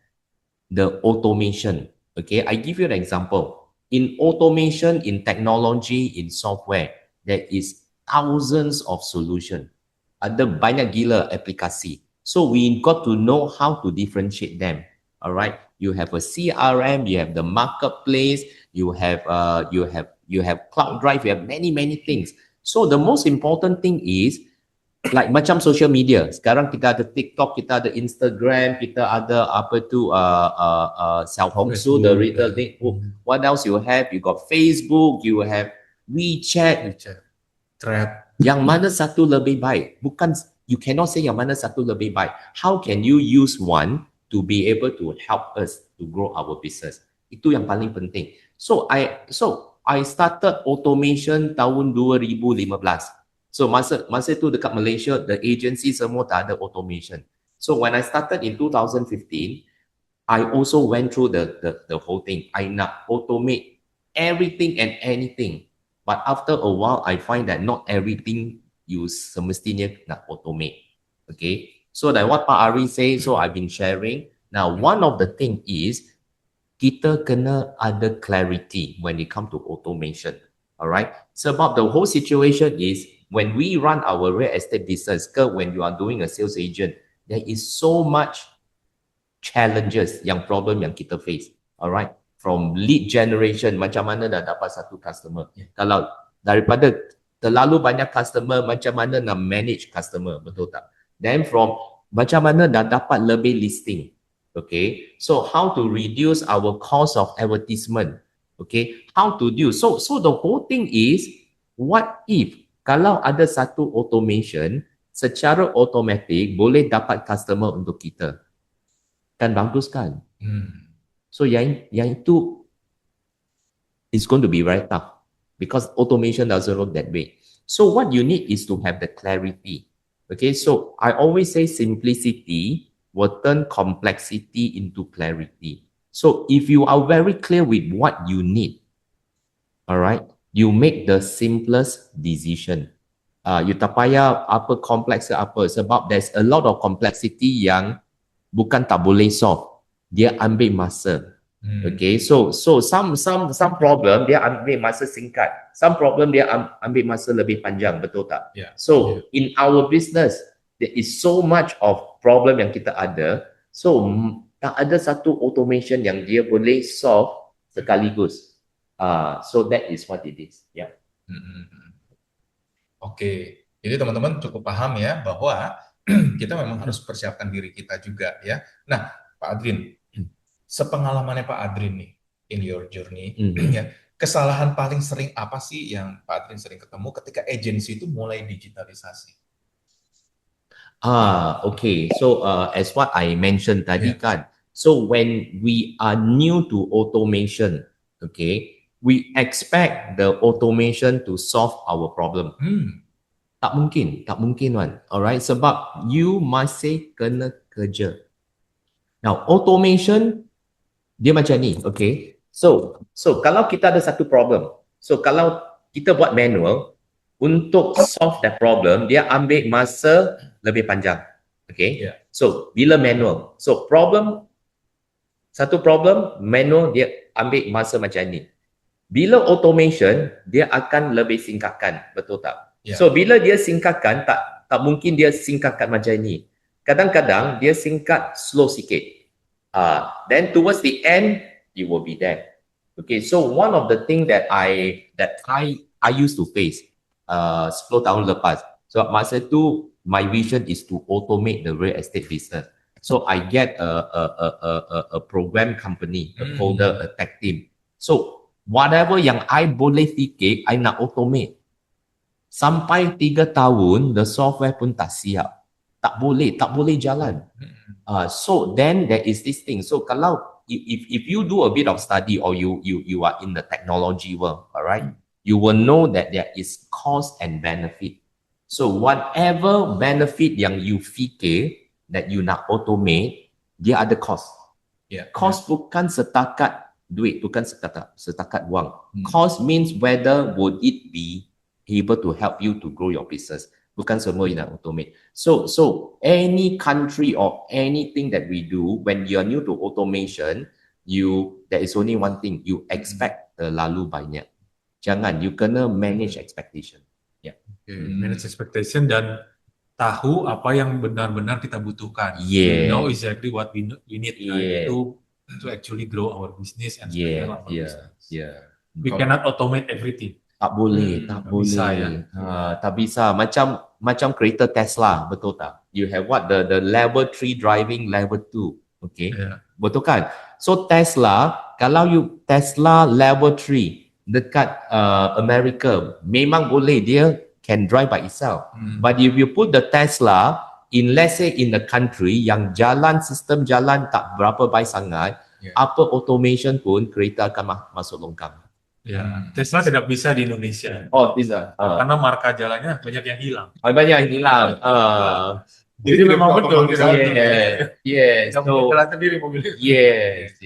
the automation. Okay, I give you an example. In automation, in technology, in software, there is thousands of solutions. Ada banyak gila aplikasi. So we got to know how to differentiate them. All right. You have a CRM, you have the marketplace, you have cloud drive, you have many things. So the most important thing is like macam social media. Sekarang kita ada TikTok, kita ada Instagram, kita ada Xiaohongshu, the retail thing. What else you have? You got Facebook, you have WeChat, Thread. Yang mana satu lebih baik? Bukan, you cannot say yang mana satu lebih baik. How can you use one to be able to help us to grow our business? Itu yang paling penting. So I started automation tahun 2015. So masa itu dekat Malaysia, the agency semua tak ada automation. So when I started in 2015, I also went through the whole thing. I nak automate everything and anything. But after a while, I find that not everything you semestinya nak automate. Okay. So that what Pak Ari say, so I've been sharing. Now, one of the thing is, kita kena ada clarity when it come to automation. Alright. Sebab the whole situation is, when we run our real estate business, when you are doing a sales agent, there is so much challenges, yang problem yang kita face. Alright. From lead generation, macam mana dah dapat satu customer. Kalau daripada terlalu banyak customer, macam mana nak manage customer, betul tak? Then from macam mana dah dapat lebih listing. Okay, so how to reduce our cost of advertisement. Okay, how to do. So the whole thing is, what if kalau ada satu automation, secara automatic boleh dapat customer untuk kita. Kan bagus kan? So yang itu is going to be very tough because automation doesn't work that way. So what you need is to have the clarity. Okay, so I always say simplicity will turn complexity into clarity. So if you are very clear with what you need, all right, you make the simplest decision. You tak payah apa kompleks ke apa, sebab there's a lot of complexity yang bukan tak boleh solve. Dia ambil masa. Okay, so some problem dia ambil masa singkat. Some problem dia ambil masa lebih panjang, betul tak? So in our business, there is so much of problem yang kita ada. So tak ada satu automation yang dia boleh solve sekaligus. So that is what it is. Yeah. Oke, jadi teman-teman cukup paham ya bahwa kita memang harus persiapkan diri kita juga ya. Nah, Pak Adrin, sepengalamannya Pak Adrin nih in your journey, ya, kesalahan paling sering apa sih yang Pak Adrin sering ketemu ketika agensi itu mulai digitalisasi? Okay. So as what I mentioned tadi kan, so when we are new to automation, okay, we expect the automation to solve our problem. Tak mungkin kan. Alright, sebab you masih kena kerja. Now, automation dia macam ni, okay. So kalau kita ada satu problem, so kalau kita buat manual, untuk solve that problem, dia ambil masa lebih panjang. Okay. So bila manual, so satu problem manual dia ambil masa macam ni. Bila automation, dia akan lebih singkatkan, betul tak? Ya. So bila dia singkatkan, tak mungkin dia singkatkan macam ini. Kadang-kadang dia singkat slow sikit. Then towards the end, you will be there. Okay, so one of the thing that I used to face 10 tahun lepas. So masa tu my vision is to automate the real estate business. So I get a program company, a folder, a tech team. So whatever yang I boleh fikir, I nak automate. Sampai 3 tahun, the software pun tak siap. Tak boleh jalan. So then there is this thing. So kalau if you do a bit of study or you are in the technology world, alright, you will know that there is cost and benefit. So whatever benefit yang you fikir that you nak automate, dia ada cost. Yeah. Cost bukan setakat duit, bukan setakat wang. Cost means whether would it be able to help you to grow your business. Bukan semua you nak automate. So any country or anything that we do, when you're new to automation, there is only one thing, you expect terlalu banyak. Jangan, you kena manage expectation. Yeah. Manage expectation dan tahu apa yang benar-benar kita butuhkan. Yeah. Know exactly what we need Yeah. to actually grow our business and Yeah, scale our business. yeah. We cannot automate everything. Tak boleh, tak boleh. Bisa, ya? Tak bisa. Macam kereta Tesla, betul tak? You have what? The level 3 driving, level 2. Okay? Yeah. Betul kan? So Tesla, kalau you Tesla level 3 dekat America, memang boleh, dia can drive by itself. But if you put the Tesla in, let's say in the country yang sistem jalan tak berapa baik sangat, apa automation pun kereta akan masuk longkang. Ya, Tesla tidak bisa di Indonesia. Oh, bisa. Karena marka jalannya banyak yang hilang. Banyak yang hilang. Jadi memang betul. Yes. Yang punya jalan sendiri mobilnya. Yes.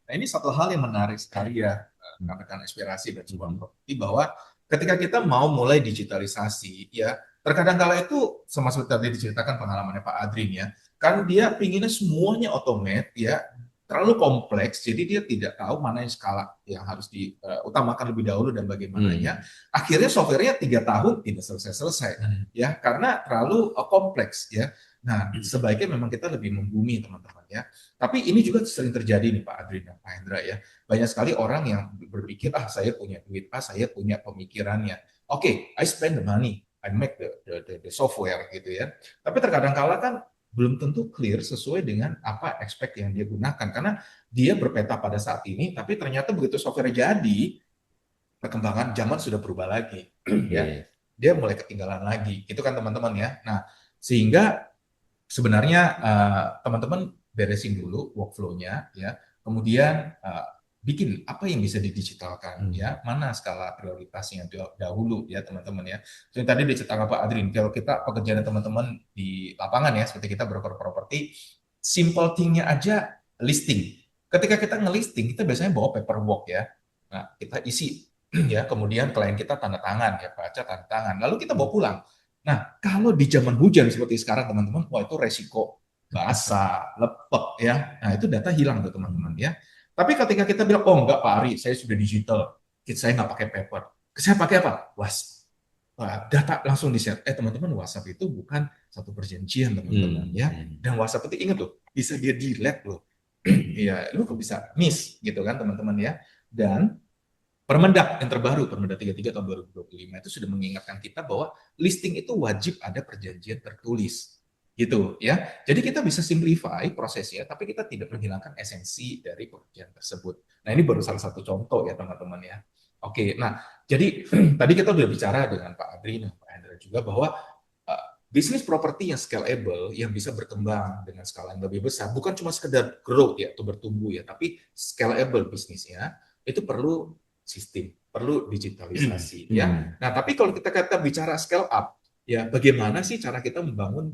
Nah, ini satu hal yang menarik sekali ya, rekan inspirasi dan sebuah properti, bahwa ketika kita mau mulai digitalisasi, ya terkadang kala itu sama seperti tadi diceritakan pengalamannya Pak Adrin ya, kan dia pinginnya semuanya automate ya, terlalu kompleks, jadi dia tidak tahu mana yang skala yang harus diutamakan lebih dahulu dan bagaimananya. Akhirnya softwarenya 3 tahun tidak selesai-selesai, ya karena terlalu kompleks ya. Nah, sebaiknya memang kita lebih membumi teman-teman ya. Tapi ini juga sering terjadi nih Pak Adrin dan Pak Hendra ya. Banyak sekali orang yang berpikir, saya punya duit, saya punya pemikirannya. Oke, I spend the money, I make the software gitu ya. Tapi terkadang kala kan belum tentu clear sesuai dengan apa expect yang dia gunakan, karena dia berpeta pada saat ini, tapi ternyata begitu software jadi, perkembangan zaman sudah berubah lagi, ya, dia mulai ketinggalan lagi, itu kan teman-teman ya. Nah, sehingga sebenarnya teman-teman beresin dulu workflow-nya, ya, kemudian bikin apa yang bisa didigitalkan, ya, mana skala prioritasnya dahulu ya teman-teman ya. Jadi tadi diceritakan Pak Adrin, kalau kita pekerjaan teman-teman di lapangan ya, seperti kita broker properti, simple thing-nya aja listing. Ketika kita ngelisting, kita biasanya bawa paperwork ya. Nah, kita isi ya, kemudian klien kita tanda tangan ya, baca tanda tangan, lalu kita bawa pulang. Nah, kalau di zaman hujan seperti sekarang teman-teman, wah itu resiko basah, lepek ya. Nah, itu data hilang tuh teman-teman ya. Tapi ketika kita bilang, oh enggak Pak Ari, saya sudah digital, saya nggak pakai paper. Saya pakai apa? WhatsApp. Data langsung di-share. Teman-teman, WhatsApp itu bukan satu perjanjian teman-teman ya. Dan WhatsApp itu ingat tuh, bisa dia delete loh. Iya, lu kok bisa miss gitu kan teman-teman ya. Dan Permendak yang terbaru, Permendak 33 tahun 2025 itu sudah mengingatkan kita bahwa listing itu wajib ada perjanjian tertulis. Gitu ya. Jadi kita bisa simplify prosesnya, tapi kita tidak menghilangkan esensi dari pekerjaan tersebut. Nah, ini baru salah satu contoh ya teman-teman ya. Oke, nah jadi tadi kita sudah bicara dengan Pak Adri dan Pak Hendra juga bahwa bisnis properti yang scalable, yang bisa berkembang dengan skala yang lebih besar, bukan cuma sekedar growth ya atau bertumbuh ya, tapi scalable bisnisnya itu perlu sistem, perlu digitalisasi ya. Nah, tapi kalau kita bicara scale up, ya bagaimana sih cara kita membangun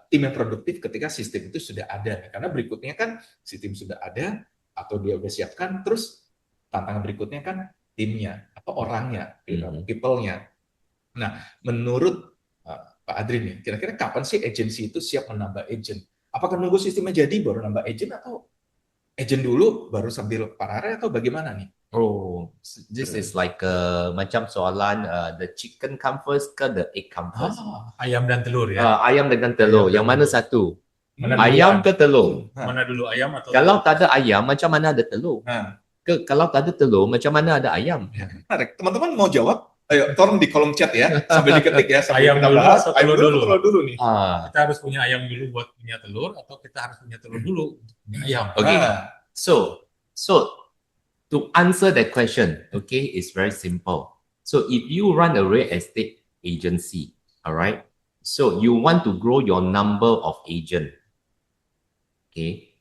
tim yang produktif ketika sistem itu sudah ada, karena berikutnya kan sistem sudah ada atau dia sudah siapkan, terus tantangan berikutnya kan timnya atau orangnya, people-nya. Nah, menurut Pak Adrin nih, kira-kira kapan sih agensi itu siap menambah agent? Apakah nunggu sistemnya jadi baru nambah agent, atau agent dulu baru sambil parare atau bagaimana nih? Oh, this is like macam soalan the chicken come first ke the egg come first? Ayam dan telur ya. Ayam dengan telur, Ayam yang dan mana telur. satu? Mana Ayam duluan? ke telur? Mana dulu ayam atau Kalau tak ada ayam, macam mana ada telur? Nah, Kalau tak ada telur, macam mana ada ayam? menarik. Teman-teman mau jawab? Ayo, tolong di kolom chat ya, sambil diketik ya, sambil Ayam kita dulu bahas. atau Ayam telur dulu, dulu? atau telur dulu nih. kita harus punya ayam dulu buat punya telur atau kita harus punya telur dulu untuk punya ayam? Okay. Nah, So to answer that question, okay, it's very simple. So if you run a real estate agency, all right, so you want to grow your number of agent, okay,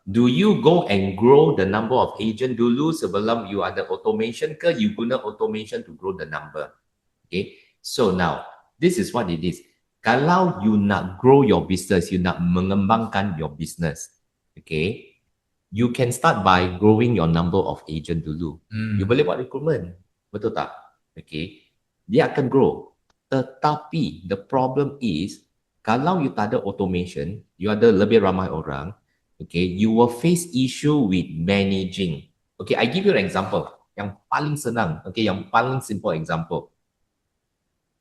do you go and grow the number of agent dulu sebelum you ada automation ke you guna automation to grow the number? Okay, so now this is what it is. Kalau you nak grow your business, you nak mengembangkan your business, okay, you can start by growing your number of agent dulu. You boleh buat recruitment, betul tak? Okay, dia akan grow. Tetapi the problem is, kalau you tak ada automation, you ada lebih ramai orang, okay, you will face issue with managing. Okay, I give you an example. Yang paling senang, okay, yang paling simple example.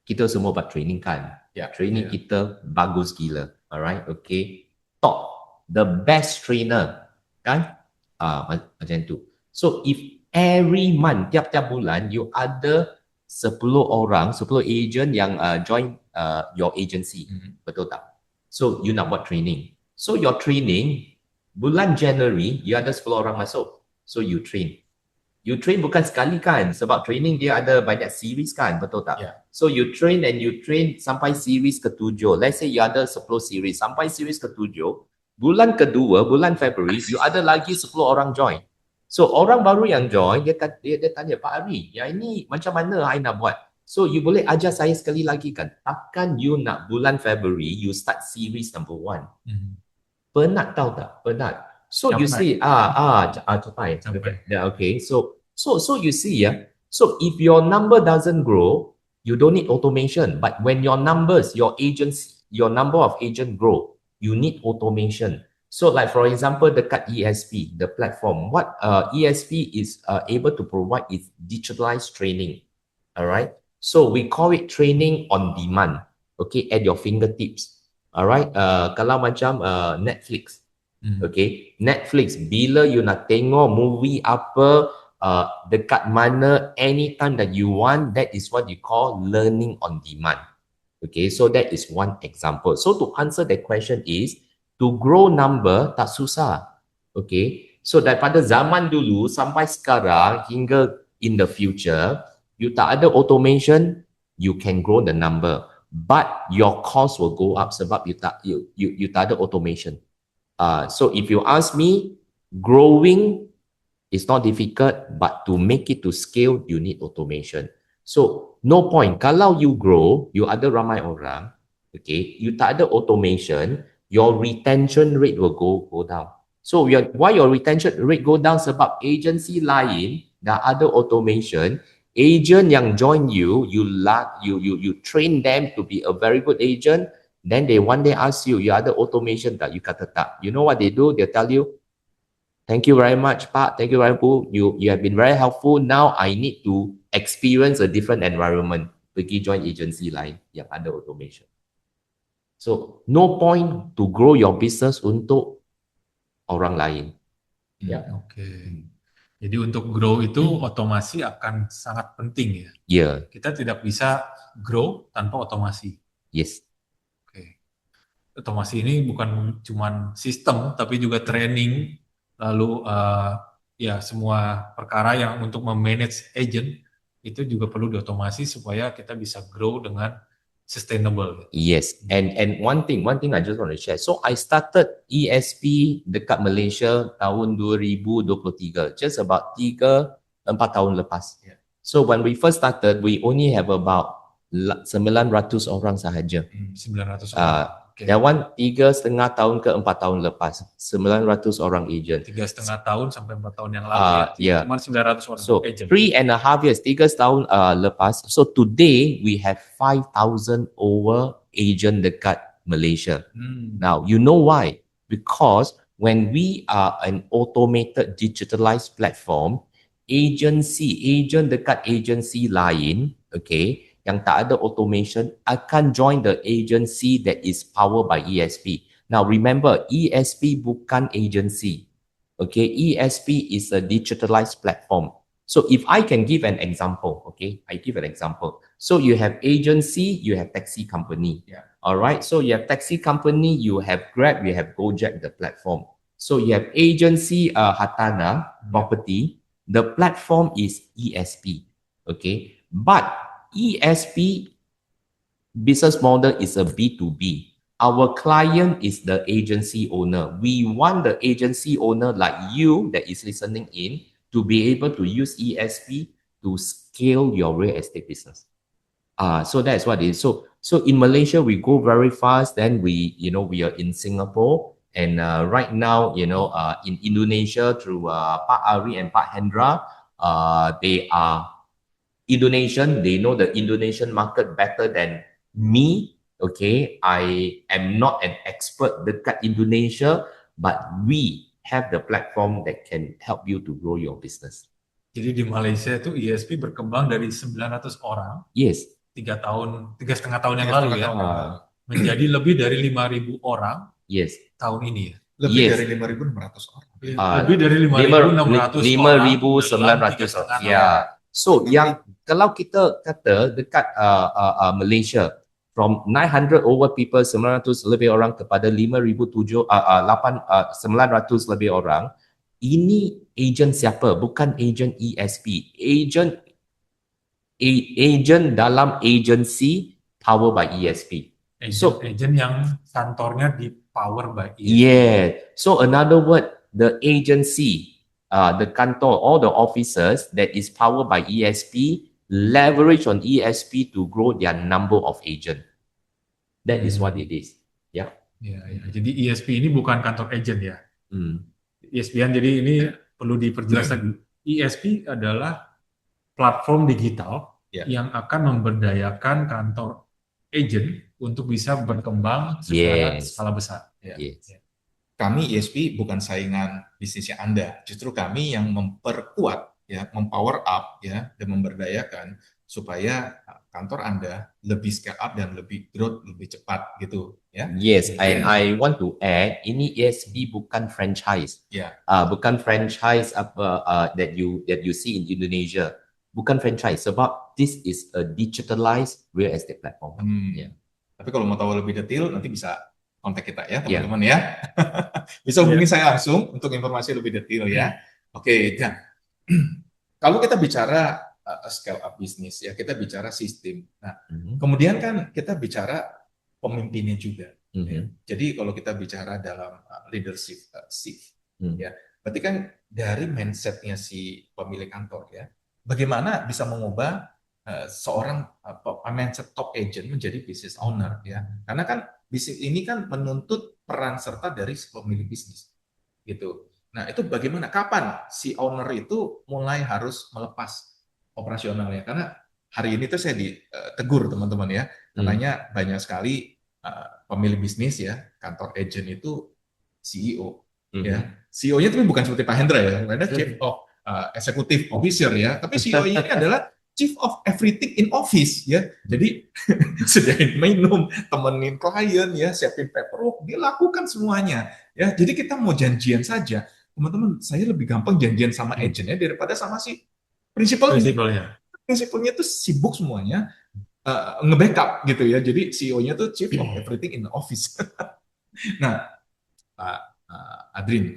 Kita semua buat training kan? Training kita bagus gila. Alright, okay. Top, the best trainer, kan? Macam tu. So, if every month, tiap-tiap bulan, you ada 10 orang, 10 agent yang join your agency. Betul tak? So, you nak buat training. So, your training, bulan January, you ada 10 orang masuk. So, you train. You train bukan sekali kan? Sebab training dia ada banyak series kan? Betul tak? Yeah. So, you train and you train sampai series ke-7. Let's say you ada 10 series. Sampai series ke-7, bulan kedua, bulan Februari, you ada lagi 10 orang join. So, orang baru yang join, dia tanya, Pak Ari, yang ini macam mana I nak buat? So, you boleh ajar saya sekali lagi kan? Takkan you nak bulan Februari, you start series number 1. Penat tahu tak? Penat. So, you see, capai. Yeah, okay. So you see, so if your number doesn't grow, you don't need automation. But when your numbers, your agents, your number of agents grow, you need automation. So like for example, dekat ESP, the platform, what ESP is able to provide is digitalized training. All right. So we call it training on demand. Okay, at your fingertips. All right. Kalau macam Netflix. Okay, Netflix, bila you nak tengok movie apa, dekat mana, anytime that you want, that is what you call learning on demand. Okay, so that is one example. So to answer that question is, to grow number tak susah. Okay, so daripada zaman dulu sampai sekarang hingga in the future, you tak ada automation, you can grow the number, but your cost will go up sebab you tak ada automation. So if you ask me, growing is not difficult, but to make it to scale, you need automation. So no point. Kalau you grow, you ada ramai orang, okay, you tak ada automation, your retention rate will go down. So why your retention rate go down? Sebab agency lain dah ada automation, agent yang join you train them to be a very good agent. Then they one day ask you, you ada automation tak? You kata tak. You know what they do? They tell you, thank you very much, Pak. Thank you very much. You have been very helpful. Now I need to experience a different environment. Pergi join agency lain yang ada automation. So no point to grow your business untuk orang lain. Oke. Jadi untuk grow itu otomasi akan sangat penting ya. Yeah. Kita tidak bisa grow tanpa otomasi. Yes. Otomasi ini bukan cuman sistem tapi juga training, lalu ya semua perkara yang untuk memanage agent itu juga perlu diotomasi supaya kita bisa grow dengan sustainable. Yes, and one thing I just want to share. So I started ESP dekat Malaysia tahun 2023, just about 3-4 tahun lepas. So when we first started, we only have about 900 orang sahaja. 900 orang. That one 3,5 tahun ke 4 tahun lepas, 900 orang agent. 3,5 tahun sampai 4 tahun yang lalu. Cuma 900 orang so, agent. 3.5 years, 3 tahun lepas. So today we have 5,000 over agent dekat Malaysia. Now you know why? Because when we are an automated digitalized platform, agent dekat agency lain, okay, yang tak ada automation akan join the agency that is powered by ESP. Now remember, ESP bukan agency. Okay, ESP is a digitalized platform. So if I can give an example, okay, I give an example. So you have agency, you have taxi company. Yeah. All right. So you have taxi company, you have Grab, you have Gojek, the platform. So you have agency, Hatana property. The platform is ESP. Okay. But ESP business model is a B2B. Our client is the agency owner. We want the agency owner like you that is listening in to be able to use ESP to scale your real estate business. So that's what it is. So in Malaysia, we go very fast. Then we are in Singapore. And right now, in Indonesia through Pak Ari and Pak Hendra, they are Indonesian. They know the Indonesian market better than me. Okay, I am not an expert dekat Indonesia, but we have the platform that can help you to grow your business. Jadi di Malaysia itu ESP berkembang dari 900 orang. Yes. 3 setengah tahun yang lalu ya. Menjadi lebih dari 5.000 orang. Yes. Tahun ini ya. Lebih dari 5.600 orang. Lebih dari 5.600 orang. 5.900. Ya. So yang kalau kita kata dekat Malaysia from 900 over people, 900 lebih orang kepada 900 lebih orang, ini agent siapa? Bukan agent ESP. Agent dalam agency power by ESP. Agent yang kantornya di power by ESP. Yeah. So another word, the agency, the kantor, all the officers that is powered by ESP leverage on ESP to grow their number of agent. That is what it is. Yeah. Ya. Jadi ESP ini bukan kantor agent ya. ESP-an jadi ini perlu diperjelas lagi. ESP adalah platform digital yang akan memberdayakan kantor agent untuk bisa berkembang secara skala besar. Yes. Kami ESP bukan saingan bisnisnya Anda, justru kami yang memperkuat, ya, mempower up, ya, dan memberdayakan supaya kantor Anda lebih scale up dan lebih growth lebih cepat gitu, ya. Yes, and I want to add, ini ESP bukan franchise. Ya. Bukan franchise that you see in Indonesia. Bukan franchise sebab this is a digitalized real estate platform. Yeah. Tapi kalau mau tahu lebih detail nanti bisa kontak kita ya teman-teman ya. Bisa hubungi saya langsung untuk informasi lebih detail ya. Oke, nah, kalau kita bicara scale up bisnis ya, kita bicara sistem. Nah, kemudian kan kita bicara pemimpinnya juga. Ya. Jadi kalau kita bicara dalam leadership shift, ya, berarti kan dari mindsetnya si pemilik kantor ya, bagaimana bisa mengubah seorang mindset top agent menjadi business owner ya, karena kan bisnis ini kan menuntut peran serta dari pemilik bisnis gitu. Nah itu bagaimana, kapan si owner itu mulai harus melepas operasionalnya, karena hari ini tuh saya ditegur teman-teman ya, katanya banyak sekali pemilik bisnis ya, kantor agent itu CEO ya, CEO-nya tapi bukan seperti Pak Hendra ya, ada chief of executive officer ya, tapi CEO ini adalah chief of everything in office ya. Jadi sediain minum, temenin klien ya, siapin paperwork, dia lakukan semuanya ya. Jadi kita mau janjian saja, teman-teman, saya lebih gampang janjian sama agentnya daripada sama si prinsipalnya. Prinsipalnya tuh sibuk semuanya, nge-backup gitu ya. Jadi CEO-nya tuh chief of everything in the office. Nah, Pak Adrin,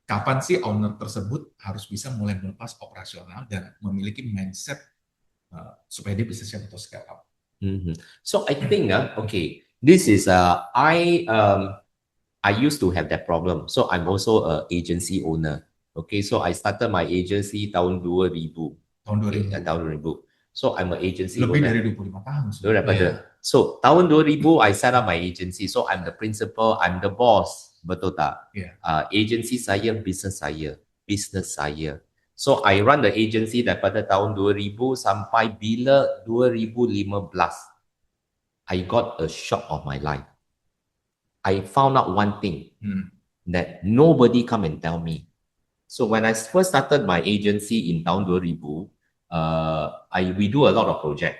kapan sih owner tersebut harus bisa mulai melepas operasional dan memiliki mindset supaya dia bisa siap untuk scale up? So I think, okay, this is I used to have that problem. So I'm also an agency owner. Okay, so I started my agency tahun 2000. Tahun 2000. Tahun 2000. So I'm an agency lebih owner. dari 25 tahun. So tahun 2000 I set up my agency. So I'm the principal, I'm the boss. Betul tak? Yeah. Agency saya, business saya. So I run the agency daripada tahun 2000 sampai bila 2015. I got a shock of my life. I found out one thing. that nobody come and tell me. So when I first started my agency in tahun 2000, we do a lot of project,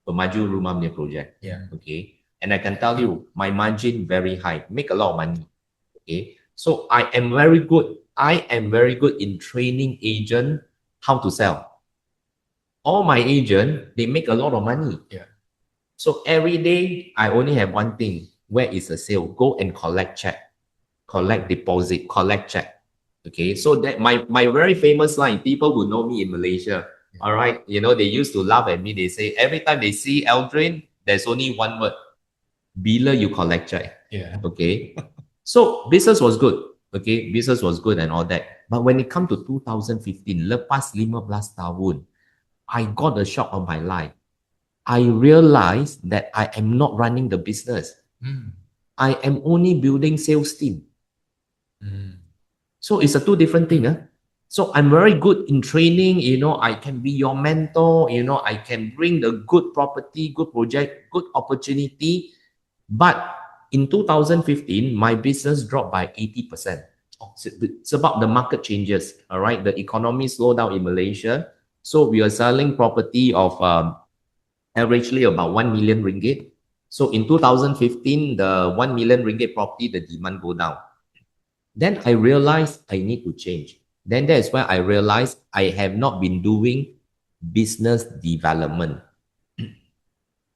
Pemaju Rumah punya project. Yeah. Okay. And I can tell you, my margin very high, make a lot of money. Okay. So I am very good. I am very good in training agent how to sell. All my agent, they make a lot of money. Yeah. So every day, I only have one thing. Where is the sale? Go and collect check, collect deposit, collect check. Okay, so that my very famous line, people who know me in Malaysia, all right, you know, they used to laugh at me. They say every time they see Aldrin, there's only one word: bila you collect check. Yeah. Okay, so business was good. Okay, business was good and all that. But when it come to 2015, lepas 15 tahun, I got a shock of my life. I realized that I am not running the business. I am only building sales team. So it's a two different thing. So I'm very good in training. You know, I can be your mentor. You know, I can bring the good property, good project, good opportunity. But in 2015, my business dropped by 80%. It's about the market changes. All right, the economy slowed down in Malaysia. So we are selling property of averagely about 1 million ringgit. So in 2015, the 1 million ringgit property, the demand go down. Then I realized I need to change. Then that is why I realized I have not been doing business development.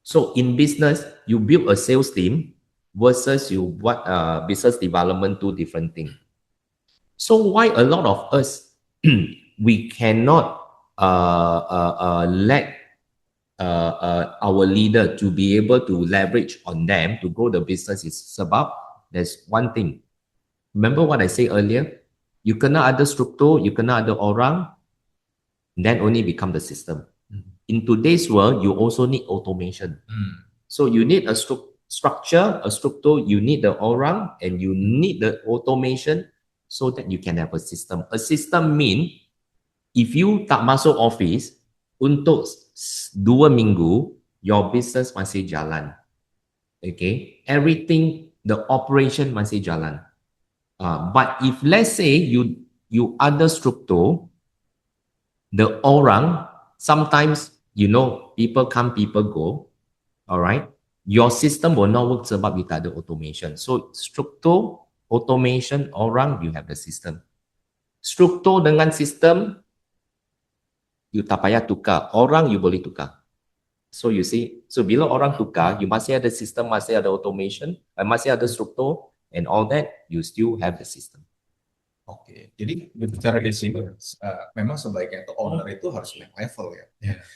So in business, you build a sales team versus you what business development, two different things. So why a lot of us we cannot let our leader to be able to leverage on them to grow the business is sebab there's one thing. Remember what I said earlier? You kena ada struktur, you kena ada orang, then only become the system. In today's world, you also need automation. So you need a structure, a struktur, you need the orang, and you need the automation so that you can have a system. A system mean, if you tak masuk office, untuk 2 minggu, your business masih jalan. Okay? Everything, the operation masih jalan. But if let's say you ada struktur, the orang, sometimes, you know, people come, people go, all right? Your system will not work sebab you tak ada automation. So struktur, automation, orang, you have the system. Struktur dengan sistem, you tak payah tukar. Orang, you boleh tukar. So you see, so bila orang tukar, you masih ada sistem, masih ada automation, masih ada struktur, and all that, you still have the system. Oke, jadi berbicara di sini, memang sebaiknya itu owner itu harus naik level ya.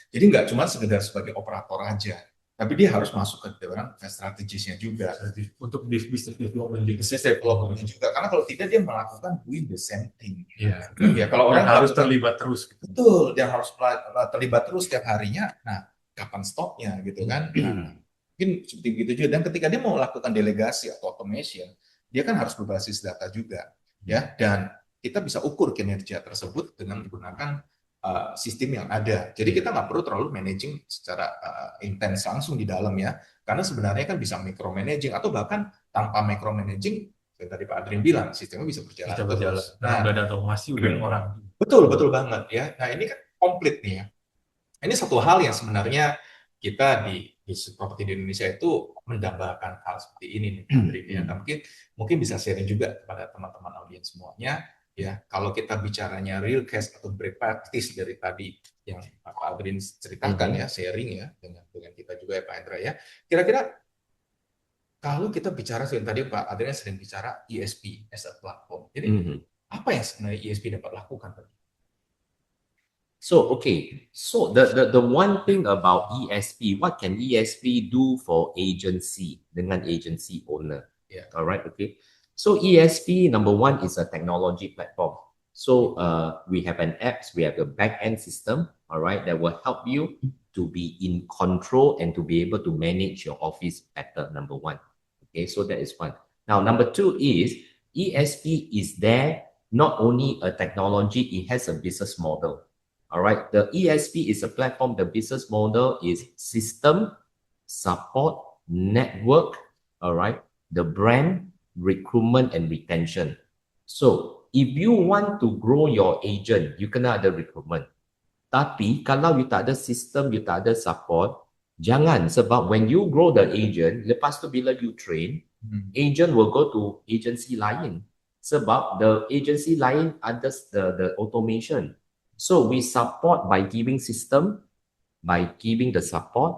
Jadi nggak cuma sekedar sebagai operator aja, tapi dia harus masuk ke dalam strategisnya juga Untuk business development juga. business development juga. Karena kalau tidak dia melakukan doing the same thing. Ya, kalau orang harus terlibat terus. betul, dia harus terlibat terus setiap harinya. Nah, kapan stopnya gitu kan? Nah, mungkin seperti begitu juga. Dan ketika dia mau melakukan delegasi atau automation, dia kan harus berbasis data juga. Ya, dan kita bisa ukur kinerja tersebut dengan menggunakan sistem yang ada. Jadi kita nggak perlu terlalu managing secara intens langsung di dalam ya, karena sebenarnya kan bisa micromanaging atau bahkan tanpa micromanaging, yang tadi Pak Adrian bilang sistemnya bisa berjalan. Terus. Nah, udah ada otomasi, udah orang. Betul banget ya. Nah ini kan komplit nih ya. Ini satu hal yang sebenarnya kita di properti di Indonesia itu mendambakan hal seperti ini nih, Adrian ya. Nah, mungkin bisa sharing juga kepada teman-teman audiens semuanya. Ya, kalau kita bicaranya real case atau break practice dari tadi yang Pak Adrian ceritakan ya, sharing ya dengan kita juga ya Pak Hendra ya. Kira-kira kalau kita bicara yang tadi Pak Adrian sering bicara ESP as a platform. Jadi apa yang sebenarnya ESP dapat lakukan? So okay, so the one thing about ESP, what can ESP do for agency dengan agency owner? Yeah. All right, okay. So ESP, number one, is a technology platform. So we have an apps, we have a back-end system, all right, that will help you to be in control and to be able to manage your office better, number one. Okay, so that is one. Now, number two is ESP is there, not only a technology, it has a business model. All right, the ESP is a platform, the business model is system, support, network, all right, the brand, recruitment and retention. So, if you want to grow your agent, you kena ada recruitment. Tapi kalau you tak ada sistem, you tak ada support, jangan, sebab when you grow the agent, lepas tu bila you train, agent will go to agency lain. Sebab the agency lain ada the automation. So we support by giving system, by giving the support.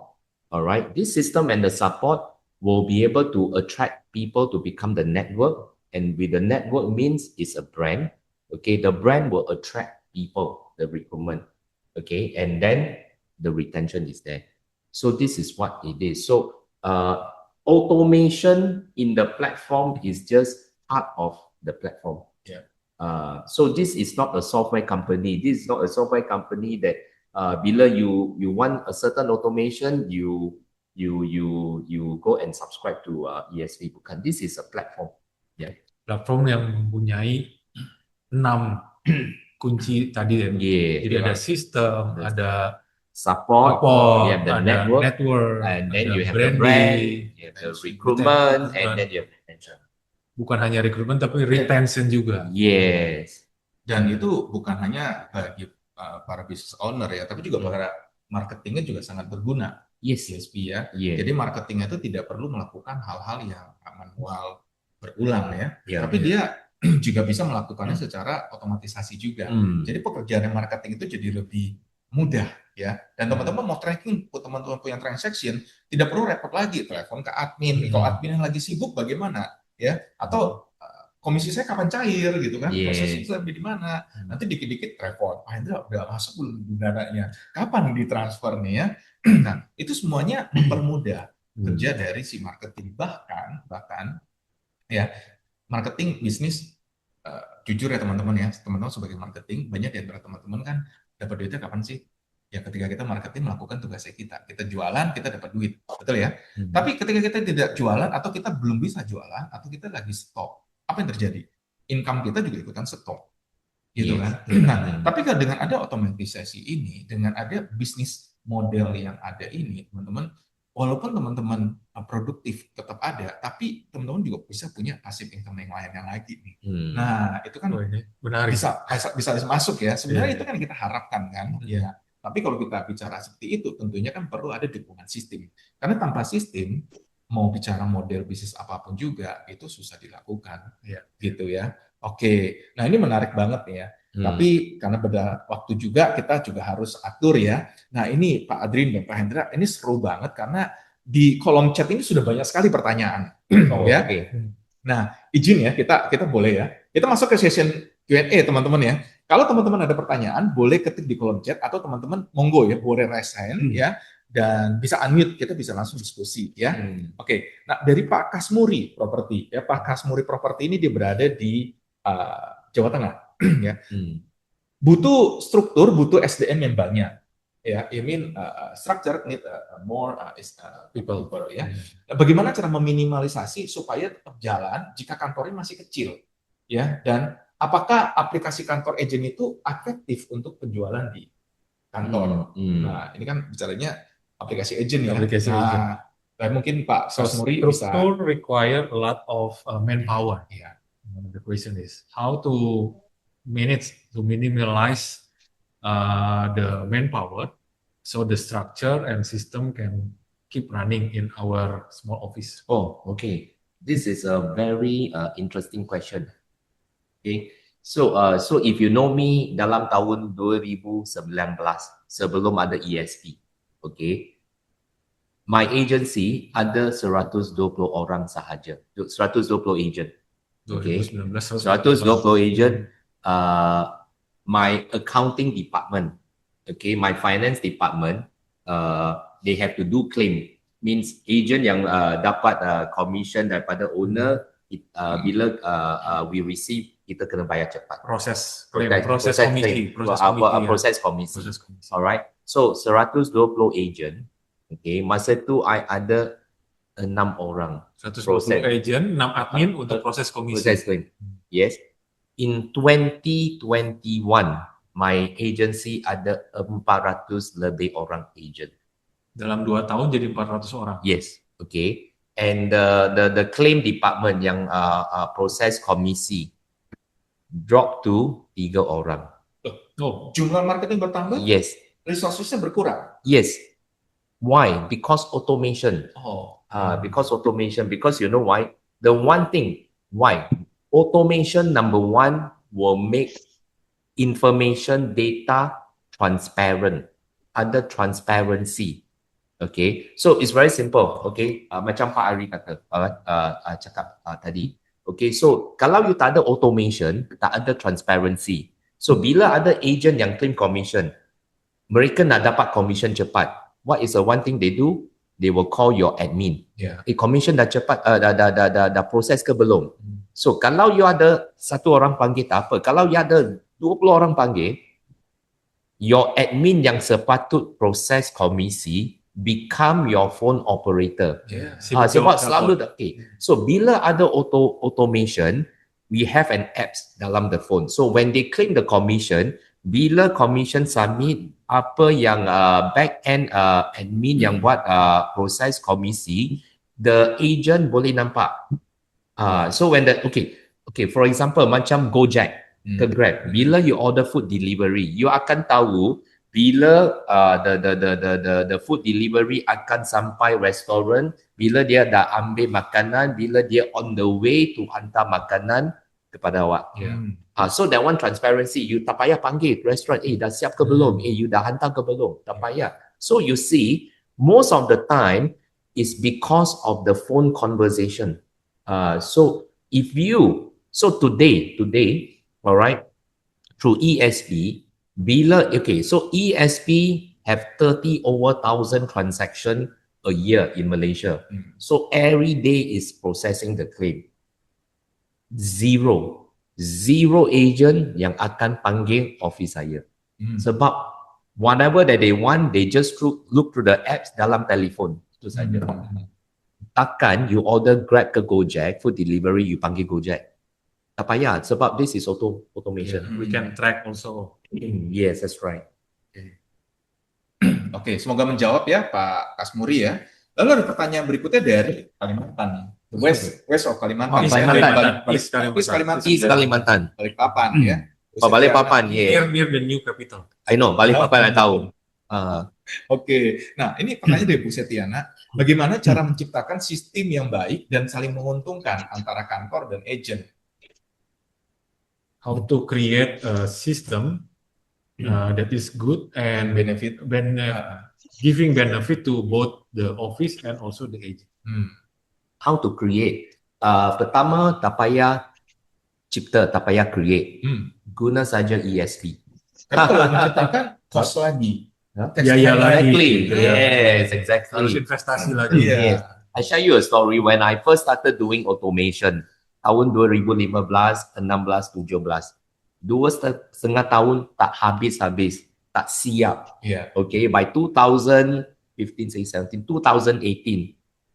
All right, this system and the support will be able to attract people to become the network, and with the network means it's a brand. Okay, the brand will attract people, the recruitment. Okay, and then the retention is there. So this is what it is. So automation in the platform is just part of the platform. Yeah. So this is not a software company. This is not a software company that bila you want a certain automation, you go and subscribe to ESP. Bukan. This is a platform. Yeah. Platform yang mempunyai 6 kunci tadi ya. Yeah. Jadi ada sistem, ada support, you have the ada network, and then ada you have the branding, brand, you have the recruitment, and then you have retention. Bukan hanya recruitment tapi retention juga. Yes. Dan itu bukan hanya bagi para business owner ya, tapi juga para marketingnya juga sangat berguna. Yes. ESP ya. Yeah. Jadi marketingnya itu tidak perlu melakukan hal-hal yang manual berulang ya, Yeah, tapi dia juga bisa melakukannya secara otomatisasi juga. Jadi pekerjaan marketing itu jadi lebih mudah ya. Dan teman-teman mau tracking, teman-teman punya transaction, tidak perlu repot lagi telepon ke admin. Kalau admin yang lagi sibuk bagaimana ya? Atau komisi saya kapan cair gitu kan? Proses itu sampai di mana? Nanti dikit-dikit telepon, Pak Hendra udah masuk belum dananya? Kapan ditransfer nih ya? Nah, itu semuanya mempermudah kerja dari si marketing. Bahkan ya, marketing bisnis jujur ya teman-teman ya, teman-teman sebagai marketing, banyak di antara teman-teman kan dapat duitnya kapan sih? Ya ketika kita marketing melakukan tugasnya kita jualan, kita dapat duit, betul ya? Tapi ketika kita tidak jualan atau kita belum bisa jualan atau kita lagi stop, apa yang terjadi? Income kita juga ikutan stop, gitu kan? Nah, tapi dengan ada otomatisasi ini, dengan ada bisnis model yang ada ini, teman-teman, walaupun teman-teman produktif tetap ada, tapi teman-teman juga bisa punya passive income yang lainnya lagi nih. Nah, itu kan bisa masuk ya. Sebenarnya itu kan yang kita harapkan kan. Ya. Tapi kalau kita bicara seperti itu, tentunya kan perlu ada dukungan sistem. Karena tanpa sistem, mau bicara model bisnis apapun juga itu susah dilakukan, gitu ya. Oke, nah ini menarik banget nih ya. Tapi karena pada waktu juga kita juga harus atur ya. Nah ini Pak Adrin dan Pak Hendra, ini seru banget karena di kolom chat ini sudah banyak sekali pertanyaan. Ya. Nah izin ya, kita boleh ya. Kita masuk ke session Q&A teman-teman ya. Kalau teman-teman ada pertanyaan, boleh ketik di kolom chat atau teman-teman monggo ya, boleh raise hand ya. Dan bisa unmute, kita bisa langsung diskusi ya. Oke, nah dari Pak Kasmuri Property ya, Pak Kasmuri Property ini dia berada di Jawa Tengah ya. Butuh struktur, butuh SDM yang banyak ya. I mean structure need more people ya. Bagaimana cara meminimalisasi supaya tetap jalan jika kantornya masih kecil ya, dan apakah aplikasi kantor agent itu efektif untuk penjualan di kantor? Nah, ini kan bicaranya aplikasi agent ya. Aplikasi agent. Dan mungkin Pak Kasmuri bisa. Struktur require a lot of manpower. Yeah. The question is how to manage to minimize the manpower so the structure and system can keep running in our small office. Oh, okay. This is a very interesting question. Okay. So if you know me dalam tahun 2019 sebelum ada ESP, okay, my agency ada 120 orang sahaja, 120 agent. Okay, 120 agent. My accounting department, okay, my finance department, they have to do claim. Means agent yang dapat commission daripada owner, bila we receive, kita kena bayar cepat. Proses komisi. Alright. So 120 agent. Okay, masa tu I ada 6 orang. 120 agent, 6 admin untuk proses komisi. Yes. In 2021, my agency ada 400 lebih orang agent. Dalam 2 tahun jadi 400 orang. Yes. Okay. And the claim department yang proses komisi, drop to 3 orang. Oh, Jumlah marketing bertambah, Yes, resourcesnya berkurang. yes. Why? Because automation. Oh, Because you know why? The one thing, why? Automation, number one, will make information data transparent, under transparency. Okay, so it's very simple. Okay, macam Pak Ari kata, cakap tadi. Okay, so kalau you tak ada automation, tak ada transparency. So bila ada agent yang claim commission, mereka nak dapat commission cepat. What is the one thing they do? They will call your admin. ya. Commission dah cepat, dah proses ke belum? So kalau you ada satu orang panggil tak apa. Kalau you ada 20 orang panggil, your admin yang sepatut proses komisi become your phone operator. Ya. Sebab selalu okay. So bila ada automation, we have an apps dalam the phone. So when they claim the commission, bila commission submit, apa yang back end admin yang buat proses komisi, the agent boleh nampak. So when okay, for example macam Gojek ke Grab, bila you order food delivery, you akan tahu bila the food delivery akan sampai restoran, bila dia dah ambil makanan, bila dia on the way to hantar makanan kepada awak. So that one transparency, you tak payah panggil restaurant, dah siap ke belum? You dah hantar ke belum? Tak payah. So you see, most of the time is because of the phone conversation. So today, all right, through ESP, so ESP have 30,000 transaction a year in Malaysia. So every day is processing the claim. Zero agent yang akan panggil office saya. Sebab whatever that they want, they just look through the apps dalam telefon. Itu saja. Takkan you order Grab ke Gojek, food delivery, you panggil Gojek. Tak payah, sebab this is automation. we can track also. Yes, that's right. Oke, semoga menjawab ya Pak Kasmuri ya. Lalu ada pertanyaan berikutnya dari Kalimantan. West of Kalimantan. East Kalimantan. East Kalimantan. Balikpapan ya. Balikpapan, yeah. Near the new capital. I know, Balikpapan I tahu. Oke, nah ini pertanyaan dari Bu Setiana. Bagaimana cara menciptakan sistem yang baik dan saling menguntungkan antara kantor dan agent? How to create a system that is good and giving benefit to both the office and also the agent. How to create? Pertama, tak payah cipta, tak payah create. Guna saja ESP. Karena kalau menciptakan cost lagi. Biaya lagi. Yes, exactly. Harus investasi lagi. Yes. I share you a story when I first started doing automation. Tahun 2015, 16, 17. 2,5 tahun tak habis-habis, tak siap. Yeah. Okay, by 2015, 2018,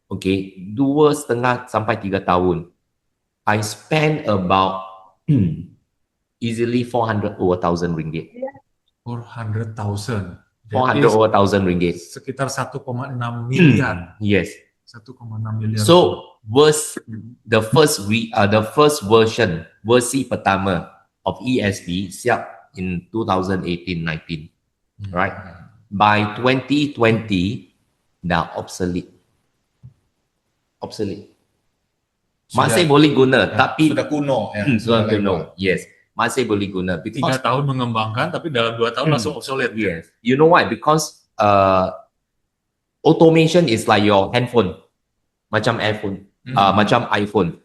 okay, 2,5 sampai 3 tahun. I spent about easily 400 over 1,000 ringgit. 400,000. 400 over 1,000 ringgit. Sekitar 1,6 miliar. Yes. 1,6 miliar. So the first version, versi pertama of ESP siap in 2018-19, right? By 2020 dah obsolete. Masih boleh guna, tapi sudah kuno ya. sudah kuno. Yes, masih boleh guna. 3 Because tahun mengembangkan, tapi dalam 2 tahun langsung obsolete. yes, you know why? Because automation is like your handphone, macam iPhone. Macam iPhone,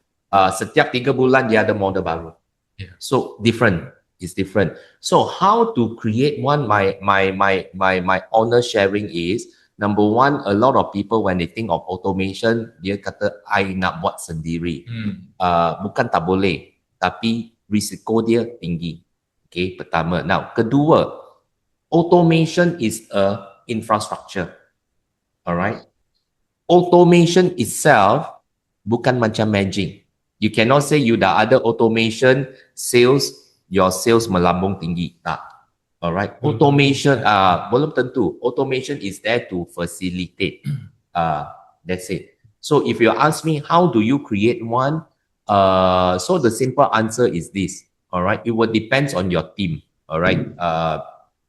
setiap 3 bulan dia ada model baru. So different, it's different. So how to create one? My honor sharing is number one. A lot of people when they think of automation, dia kata I nak buat sendiri. Bukan tak boleh, tapi risiko dia tinggi. Okay, pertama. Now kedua, automation is a infrastructure. Alright, automation itself bukan macam magic. You cannot say you dah ada automation, your sales melambung tinggi. Tak. Alright. Automation, belum tentu. Automation is there to facilitate. That's it. So if you ask me, how do you create one? So the simple answer is this. all right, it will depends on your team, all right.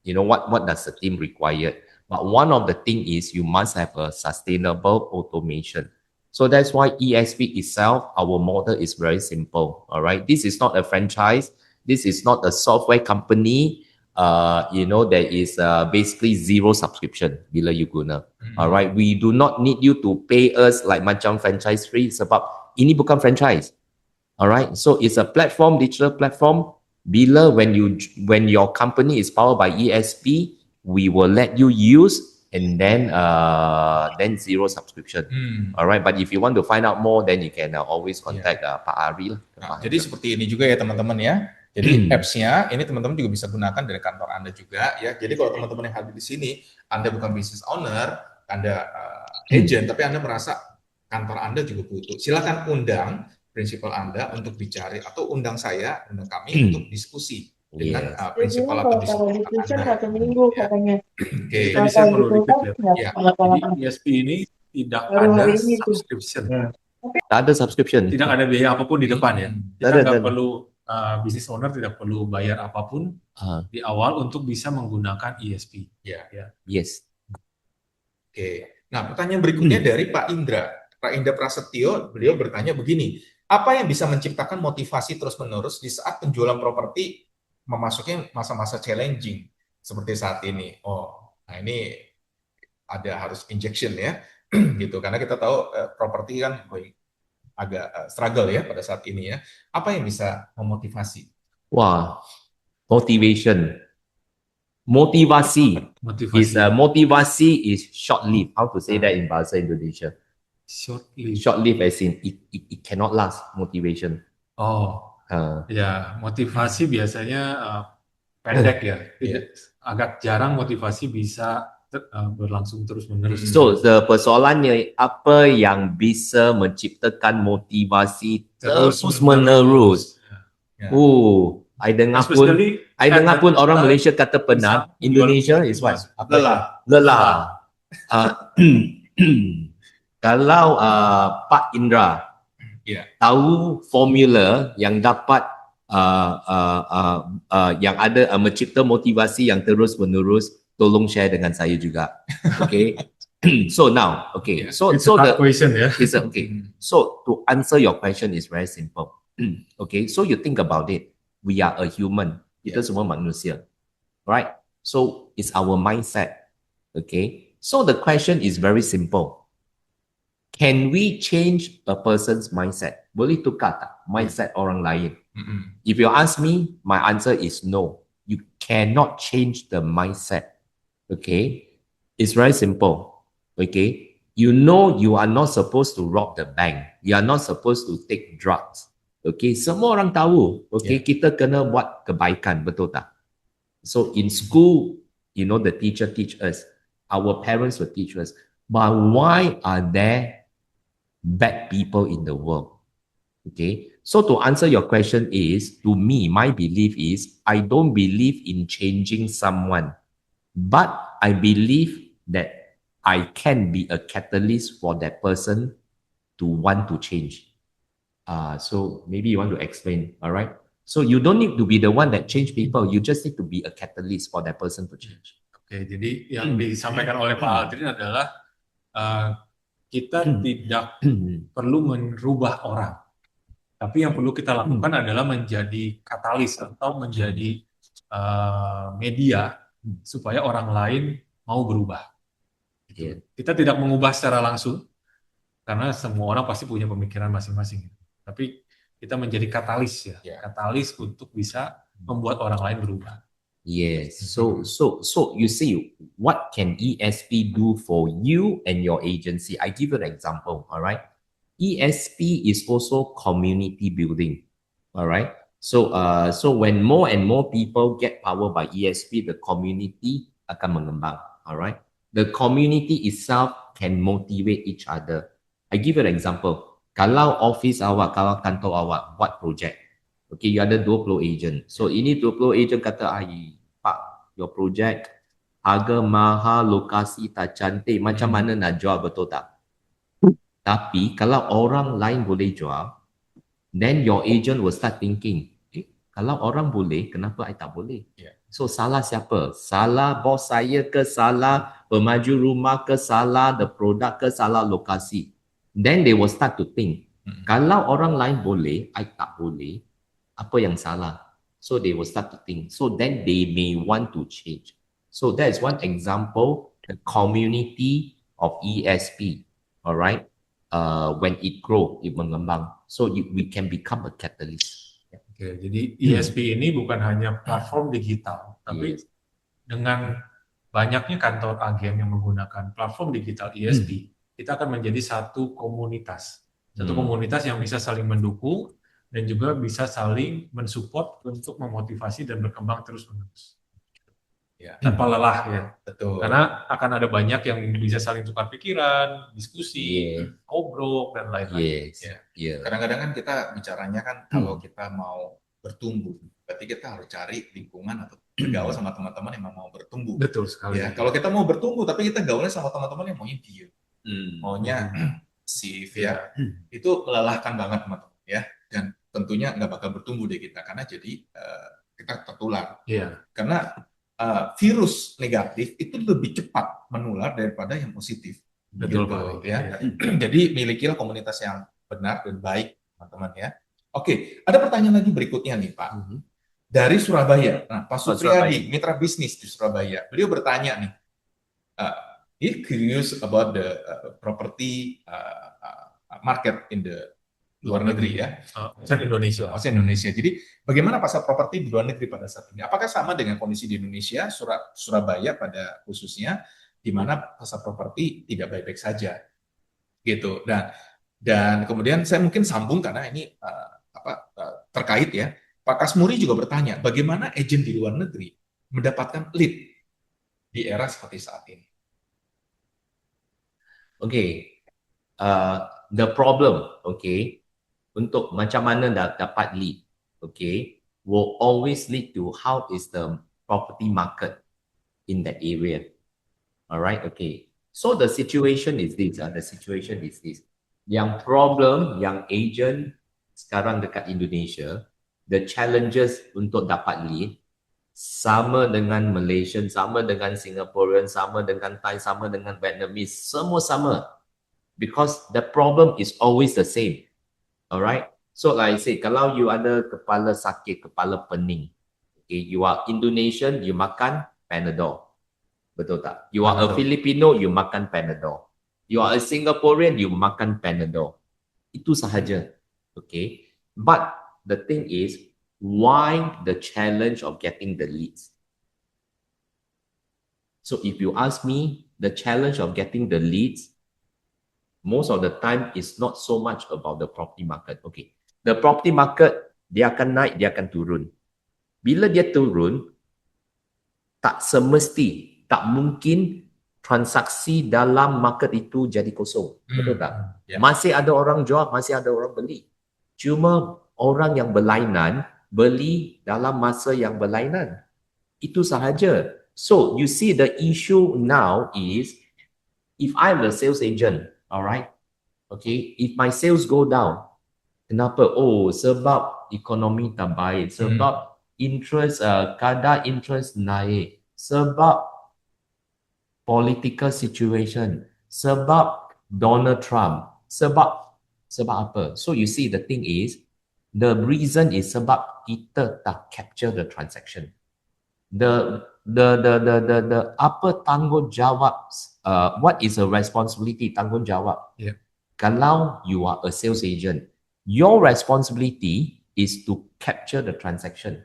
What does the team require? But one of the thing is you must have a sustainable automation. So that's why ESP itself, our model is very simple, all right. This is not a franchise. This is not a software company. There is basically zero subscription bila you guna. All right, we do not need you to pay us like macam franchise free sebab ini bukan franchise. All right, so it's a platform, digital platform. Bila when your company is powered by ESP, we will let you use and then zero subscription. All right, but if you want to find out more, then you can always contact Pak Ari lah. Nah, jadi seperti ini juga ya teman-teman ya. Jadi apps-nya ini teman-teman juga bisa gunakan dari kantor Anda juga ya. Jadi kalau teman-teman yang hadir di sini, Anda bukan business owner, Anda agent, tapi Anda merasa kantor Anda juga butuh. Silakan undang prinsipal Anda untuk bicara atau undang saya, undang kami untuk diskusi dengan prinsipal atau bisnis Anda. Satu minggu katanya. Oke. Jadi saya perlu repeat Ya. Jadi ESP ini tidak ada subscription. Tak ada subscription. Tidak ada biaya apapun di depan ya. Kita Tak ada. nggak perlu business owner tidak perlu bayar apapun di awal untuk bisa menggunakan ESP. Ya. Yes. Oke. Nah, pertanyaan berikutnya dari Pak Indra. Pak Indra Prasetyo, beliau bertanya begini, apa yang bisa menciptakan motivasi terus-menerus di saat penjualan properti memasuki masa-masa challenging seperti saat ini? Nah ini ada harus injection ya, gitu. Karena kita tahu properti kan agak struggle ya pada saat ini ya. Apa yang bisa memotivasi? Wah, motivation. Motivasi is short-lived. How to say that in bahasa Indonesia? Short-lived as in it cannot last. Motivation. Ya, motivasi biasanya pendek ya. Agak jarang motivasi bisa berlangsung terus-menerus. So, persoalannya apa yang bisa menciptakan motivasi terus-menerus? I dengar pun orang Malaysia kata penat. Indonesia is what? Lelah. Kalau Pak Indra tahu formula yang dapat yang ada mencipta motivasi yang terus menerus, tolong share dengan saya juga. Okay. So now, okay. So the question ya. So to answer your question is very simple. Okay. So you think about it. We are a human. Kita semua manusia. Right? So it's our mindset. Okay. So the question is very simple. Can we change a person's mindset? Boleh tukar tak mindset orang lain? If you ask me, my answer is no. You cannot change the mindset. Okay? It's very simple. Okay? You know you are not supposed to rob the bank. You are not supposed to take drugs. Okay? Semua orang tahu. Okay? Kita kena buat kebaikan. Betul tak? So in school, the teacher teach us. Our parents will teach us. But why are there bad people in the world? Okay, so to answer your question is, to me, my belief is, I don't believe in changing someone, but I believe that I can be a catalyst for that person to want to change. So maybe you want to explain, all right? So you don't need to be the one that change people, you just need to be a catalyst for that person to change. Oke, jadi yang disampaikan oleh Pak Aldrin adalah kita tidak perlu merubah orang. Tapi yang perlu kita lakukan adalah menjadi katalis atau menjadi media supaya orang lain mau berubah. Kita tidak mengubah secara langsung, karena semua orang pasti punya pemikiran masing-masing. Tapi kita menjadi katalis katalis untuk bisa membuat orang lain berubah. Yes. So you see, what can ESP do for you and your agency? I give you an example. All right. ESP is also community building. All right. So when more and more people get power by ESP, the community akan mengembang. All right. The community itself can motivate each other. I give you an example. Kalau office awak, kalau kantor awak buat project, okay, you ada 20 agent. So ini 20 agent kata, Pak, your project harga mahal, lokasi tak cantik, macam mana nak jual, betul tak? Tapi kalau orang lain boleh jual, then your agent will start thinking, Kalau orang boleh, kenapa I tak boleh? Yeah. So salah siapa? Salah bos saya ke, salah pemaju rumah ke, salah the product ke, salah lokasi. Then they will start to think, kalau orang lain boleh, I tak boleh, apa yang salah? So they will start to think. So then they may want to change. So that is one example, the community of ESP, all right? When it grow, it mengembang. So we can become a catalyst. Oke, jadi ESP ini bukan hanya platform digital, tapi Yes. dengan banyaknya kantor agen yang menggunakan platform digital ESP, kita akan menjadi satu komunitas. Satu komunitas yang bisa saling mendukung dan juga bisa saling mensupport untuk memotivasi dan berkembang terus-menerus. Ya. Tanpa lelah ya. Betul. Karena akan ada banyak yang bisa saling tukar pikiran, diskusi, Yeah. ngobrol, dan lain-lain. Yes. Ya. Yeah. Kadang-kadang kan kita bicaranya kan kalau kita mau bertumbuh, berarti kita harus cari lingkungan atau bergaul sama teman-teman yang mau bertumbuh. Betul sekali. Ya, kalau kita mau bertumbuh tapi kita gaulnya sama teman-teman yang maunya diem, maunya sif ya, itu melelahkan banget teman-teman ya, dan tentunya nggak bakal bertumbuh deh kita karena jadi kita tertular. Iya. Karena virus negatif itu lebih cepat menular daripada yang positif. Betul, gitu, Pak. ya. Jadi milikilah komunitas yang benar dan baik, teman-teman ya. Oke, ada pertanyaan lagi berikutnya nih, Pak. Dari Surabaya. Nah, Pak Supriyadi, mitra bisnis di Surabaya. Beliau bertanya nih, he curious about the property market in the luar negeri ya. Indonesia. Indonesia. Jadi bagaimana pasar properti di luar negeri pada saat ini? Apakah sama dengan kondisi di Indonesia, Surabaya pada khususnya, di mana pasar properti tidak baik-baik saja, gitu. Dan kemudian saya mungkin sambung karena ini terkait ya. Pak Kasmuri juga bertanya, bagaimana agen di luar negeri mendapatkan lead di era seperti saat ini? Okay, the problem, okay, untuk macam mana dapat lead, okay, will always lead to how is the property market in that area. Alright, okay. So the situation is this. Yang problem, yang agent sekarang dekat Indonesia, the challenges untuk dapat lead sama dengan Malaysian, sama dengan Singaporean, sama dengan Thai, sama dengan Vietnamese, semua sama. Because the problem is always the same. Alright? So like I say, kalau you ada kepala sakit, kepala pening, okay, you are Indonesian, you makan Panadol. Betul tak? You are a Filipino, you makan Panadol. You are a Singaporean, you makan Panadol. Itu sahaja. Okay? But the thing is, why the challenge of getting the leads? So if you ask me, the challenge of getting the leads, most of the time is not so much about the property market. Okay. The property market, dia akan naik, dia akan turun. Bila dia turun, tak semesti, tak mungkin transaksi dalam market itu jadi kosong. Betul tak? Yeah. Masih ada orang jual, masih ada orang beli. Cuma orang yang berlainan, beli dalam masa yang berlainan. Itu sahaja. So, you see the issue now is, if I'm the sales agent, alright, okay, if my sales go down, kenapa? Oh, sebab ekonomi tak baik, sebab interest, kadar interest naik, sebab political situation, sebab Donald Trump, sebab apa? So you see, the thing is, the reason is sebab kita tak capture the transaction. The apa tanggungjawab? What is a responsibility? Tanggungjawab. Yeah. Kalau you are a sales agent, your responsibility is to capture the transaction.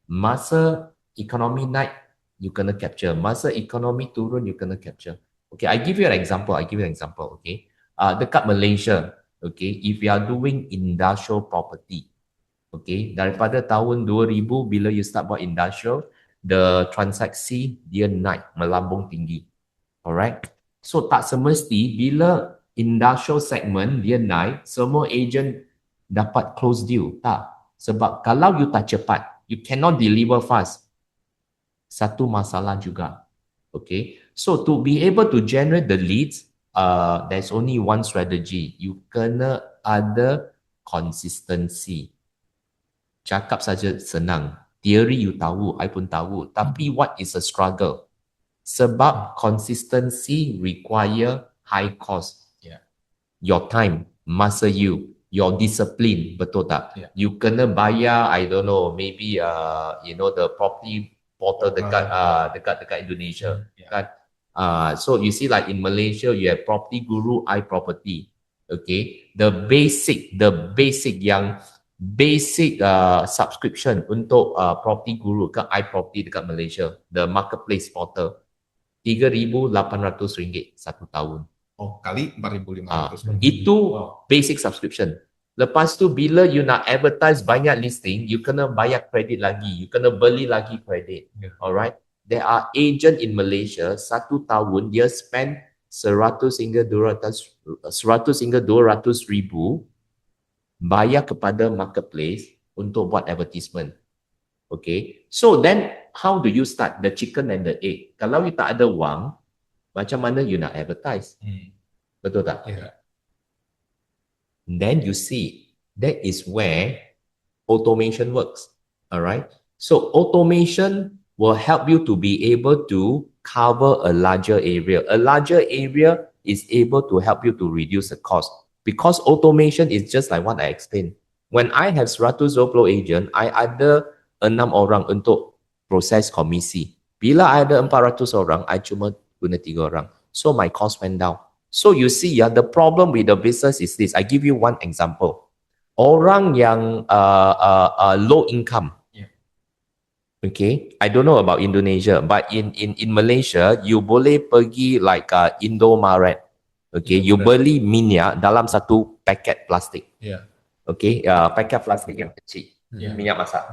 Masa ekonomi naik, you kena capture. Masa ekonomi turun, you kena capture. Okay, I give you an example. Okay, dekat Malaysia, okay, if you are doing industrial property, okay, daripada tahun 2000 bila you start buat industrial, the transaksi dia naik, melambung tinggi. Alright, so tak semesti bila industrial segment dia naik, semua agent dapat close deal. Tak. Sebab kalau you tak cepat, you cannot deliver fast. Satu masalah juga. Okay. So to be able to generate the leads, there's only one strategy. You kena ada consistency. Cakap saja senang. Theory you tahu, I pun tahu. Tapi what is a struggle? Sebab consistency require high cost. Yeah. Your time, masa you, your discipline, betul tak? Yeah. You kena bayar, I don't know, maybe the property portal dekat Indonesia, Yeah. kan? So you see, like in Malaysia, you have Property Guru, iProperty. Okay, the basic yang basic subscription untuk Property Guru ke iProperty dekat Malaysia, the marketplace portal, RM3,800 satu tahun. Oh, kali 4.500. Itu basic subscription. Lepas tu bila you nak advertise banyak listing, you kena bayar kredit lagi, you kena beli lagi kredit. Yeah. Alright. There are agent in Malaysia, satu tahun dia spend 100 hingga 200 ribu bayar kepada marketplace untuk buat advertisement. Okay. So then how do you start? The chicken and the egg. Kalau you tak ada wang, macam mana you nak advertise? Betul tak? Yeah. Then you see, that is where automation works. Alright. So automation will help you to be able to cover a larger area. A larger area is able to help you to reduce the cost. Because automation is just like what I explained. When I have 120 agent, I ada 6 orang untuk proses komisi. Bila I ada 400 orang, I cuma guna 3 orang. So my cost went down. So you see, the problem with the business is this. I give you one example. Orang yang low income. Yeah. Okay, I don't know about Indonesia, but in Malaysia, you boleh pergi like Indomaret. Okay, you beli minyak dalam satu paket plastik. Yeah. Okay, paket plastik yang kecil. Yeah. Minyak masak.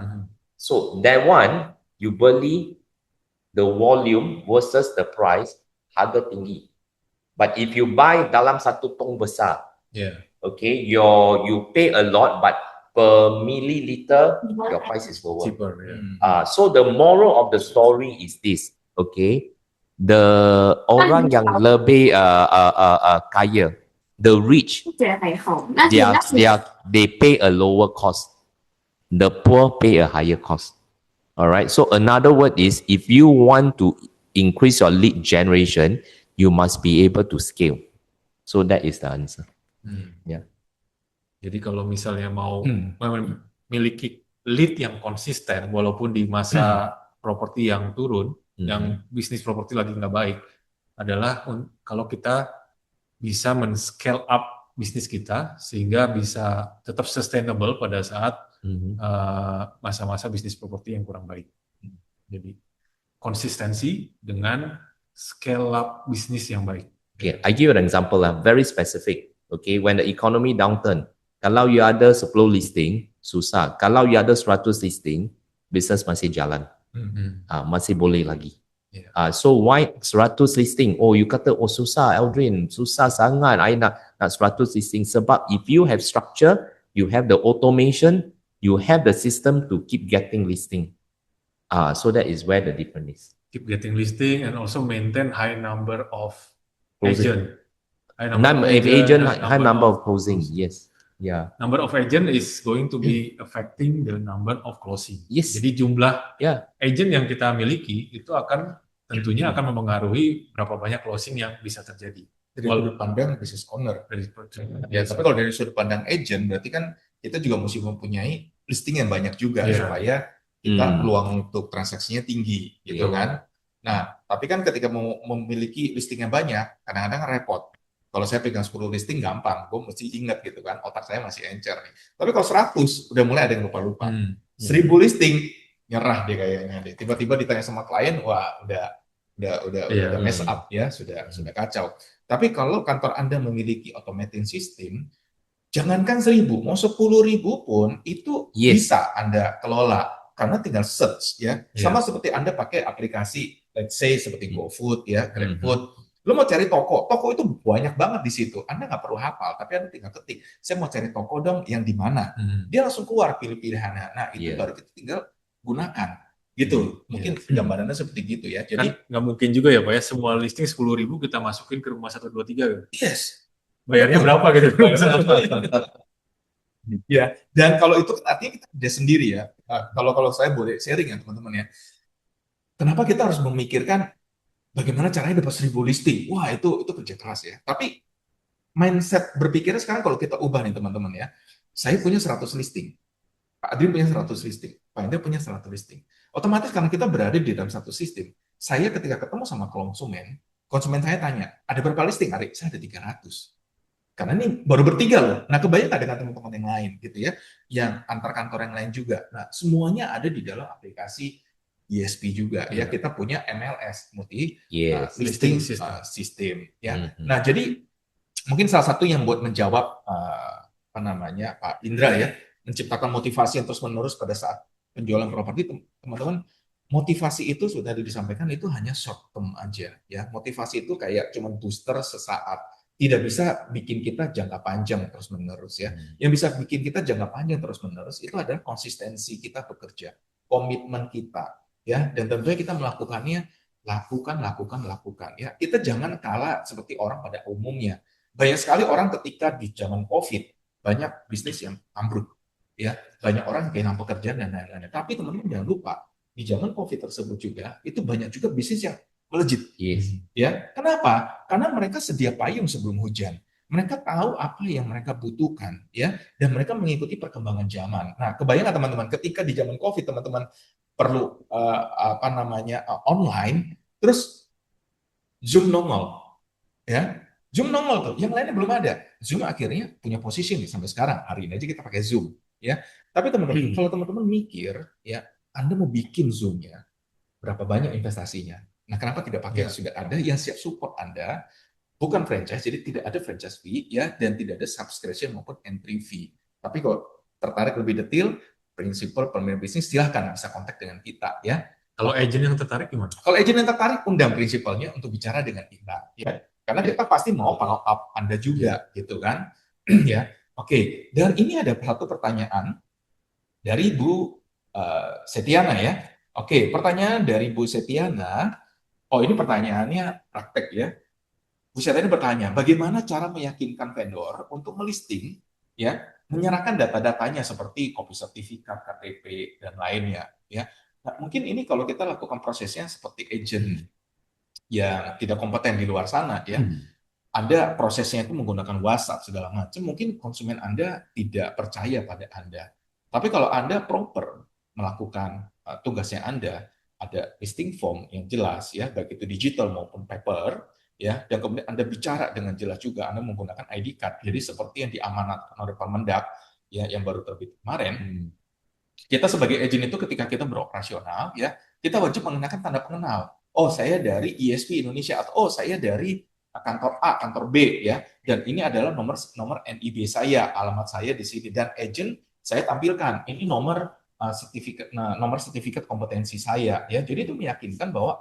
So that one, you beli the volume versus the price, harga tinggi. But if you buy dalam satu tong besar, Yeah. okay, you pay a lot, but per milliliter, your price is lower. Cheaper. Yeah. So the moral of the story is this, okay? The orang yang lebih kaya, the rich, they pay a lower cost. The poor pay a higher cost. All right. So another word is, if you want to increase your lead generation, you must be able to scale. So that is the answer. Yeah. Jadi kalau misalnya mau memiliki lead yang konsisten, walaupun di masa properti yang turun, yang bisnis properti lagi nggak baik, adalah kalau kita bisa men-scale up bisnis kita sehingga bisa tetap sustainable pada saat masa-masa bisnis properti yang kurang baik. Jadi konsistensi dengan scale up bisnis yang baik. Okay, I give you an example, very specific. Okay, when the economy downturn, kalau you ada 10 listing, susah. Kalau you ada 100 listing, business masih jalan. Masih boleh lagi. Yeah. So why 100 listing? Oh, you kata, oh susah, Aldrin, susah sangat. I nak 100 listing. Sebab if you have structure, you have the automation, you have the system to keep getting listing. So that is where the difference is. Keep getting listing and also maintain high number of Closing. agent. High number of closing. Yes. Yeah. Number of agent is going to be affecting the number of closing. Yes. Jadi jumlah Yeah. agent yang kita miliki itu tentunya akan mempengaruhi berapa banyak closing yang bisa terjadi. Dari sudut pandang business owner. Ya, tapi kalau dari sudut pandang agent, berarti kan kita juga mesti mempunyai listing yang banyak juga supaya kita peluang untuk transaksinya tinggi, gitu kan. Nah, tapi kan ketika mau memiliki listing yang banyak, kadang-kadang repot. Kalau saya pegang 10 listing gampang, gue mesti ingat gitu kan, otak saya masih encer nih. Tapi kalau 100, udah mulai ada yang lupa-lupa. 1000 listing, nyerah deh kayaknya deh. Tiba-tiba ditanya sama klien, wah udah mess up ya, sudah kacau. Tapi kalau kantor Anda memiliki automating system, jangankan 1000, mau 10.000 pun itu bisa Anda kelola karena tinggal search ya. Sama seperti Anda pakai aplikasi, let's say seperti GoFood ya, GrabFood. Lo mau cari toko itu banyak banget di situ. Anda nggak perlu hafal, tapi Anda tinggal ketik, saya mau cari toko dong yang di mana. Dia langsung keluar pilih pilihannya. Nah itu baru kita tinggal gunakan. Gitu, mungkin gambarannya seperti gitu ya. Jadi kan nggak mungkin juga ya Pak ya, semua listing 10.000 kita masukin ke rumah 123 gitu. Yes. Bayarnya berapa gitu? Ya, dan kalau itu kan artinya kita kerja sendiri ya. Kalau saya boleh sharing ya teman-teman ya. Kenapa kita harus memikirkan bagaimana caranya dapat 1.000 listing? Wah, itu kerja keras ya. Tapi mindset berpikirnya sekarang kalau kita ubah nih teman-teman ya. Saya punya 100 listing. Pak Adrian punya 100 listing. Pak Indra punya 100 listing. Otomatis karena kita berada di dalam satu sistem, saya ketika ketemu sama konsumen saya tanya, ada berapa listing, Ari? Saya ada 300. Karena ini baru bertiga loh. Nah, kebayang nggak dengan teman-teman yang lain gitu ya, yang antar kantor yang lain juga. Nah, semuanya ada di dalam aplikasi ESP juga ya. Kita punya MLS, multi listing system ya. Nah, jadi mungkin salah satu yang buat menjawab apa namanya Pak Indra ya, menciptakan motivasi yang terus-menerus pada saat penjualan properti, teman-teman, motivasi itu sudah disampaikan itu hanya short term aja ya. Motivasi itu kayak cuma booster sesaat, tidak bisa bikin kita jangka panjang terus-menerus ya. Yang bisa bikin kita jangka panjang terus-menerus itu adalah konsistensi kita bekerja, komitmen kita ya, dan tentunya kita melakukannya lakukan ya. Kita jangan kalah seperti orang pada umumnya. Banyak sekali orang ketika di zaman COVID banyak bisnis yang ambruk ya, banyak orang kehilangan pekerjaan dan lain-lain. Tapi teman-teman jangan lupa di zaman COVID tersebut juga itu banyak juga bisnis yang melejit. Ya, kenapa? Karena mereka sedia payung sebelum hujan. Mereka tahu apa yang mereka butuhkan, ya, dan mereka mengikuti perkembangan zaman. Nah, kebayang nggak teman-teman, ketika di zaman COVID teman-teman perlu online, terus Zoom nongol, ya, Zoom nongol tuh, yang lainnya belum ada. Zoom akhirnya punya posisi nih sampai sekarang. Hari ini aja kita pakai Zoom, ya. Tapi teman-teman, kalau teman-teman mikir, ya, Anda mau bikin Zoom-nya, berapa banyak investasinya? Nah, kenapa tidak pakai yang sudah ada yang siap support Anda? Bukan franchise, jadi tidak ada franchise fee ya, dan tidak ada subscription maupun entry fee. Tapi kalau tertarik lebih detail, prinsipal pemilik bisnis, silahkan bisa kontak dengan kita ya. Kalau agent yang tertarik gimana? Kalau agent yang tertarik, undang prinsipalnya untuk bicara dengan kita ya. Karena kita pasti mau follow up Anda juga gitu kan. Ya. Oke, dan ini ada satu pertanyaan dari Bu Setiana ya. Oke, pertanyaan dari Bu Setiana. Oh, ini pertanyaannya praktek ya. Bu Setiana bertanya, bagaimana cara meyakinkan vendor untuk melisting, ya, menyerahkan data-datanya seperti kopi sertifikat, KTP, dan lainnya, ya. Nah, mungkin ini kalau kita lakukan prosesnya seperti agent yang tidak kompeten di luar sana, ya. Anda prosesnya itu menggunakan WhatsApp segala macam, mungkin konsumen Anda tidak percaya pada Anda. Tapi kalau Anda proper melakukan tugasnya Anda, ada listing form yang jelas ya, baik itu digital maupun paper ya, dan kemudian Anda bicara dengan jelas juga, Anda menggunakan ID card. Jadi seperti yang diamanatkan oleh Permendak ya, yang baru terbit kemarin. Kita sebagai agent itu ketika kita beroperasional ya, kita wajib mengenakan tanda pengenal. Oh, saya dari ESP Indonesia, atau oh, saya dari kantor A, kantor B ya, dan ini adalah nomor NIB saya, alamat saya di sini, dan agent saya tampilkan ini nomor sertifikat kompetensi saya ya. Jadi itu meyakinkan bahwa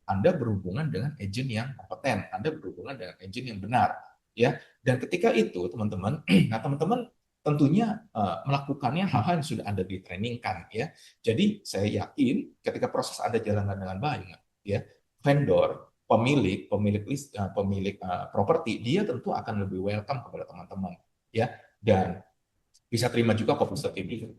Anda berhubungan dengan agent yang kompeten, Anda berhubungan dengan agent yang benar ya. Dan ketika itu teman-teman, nah teman-teman tentunya melakukannya hal-hal yang sudah Anda ditrainingkan ya. Jadi saya yakin ketika proses Anda jalankan dengan baik ya, vendor, pemilik properti, dia tentu akan lebih welcome kepada teman-teman ya, dan bisa terima juga kopi sertifikat.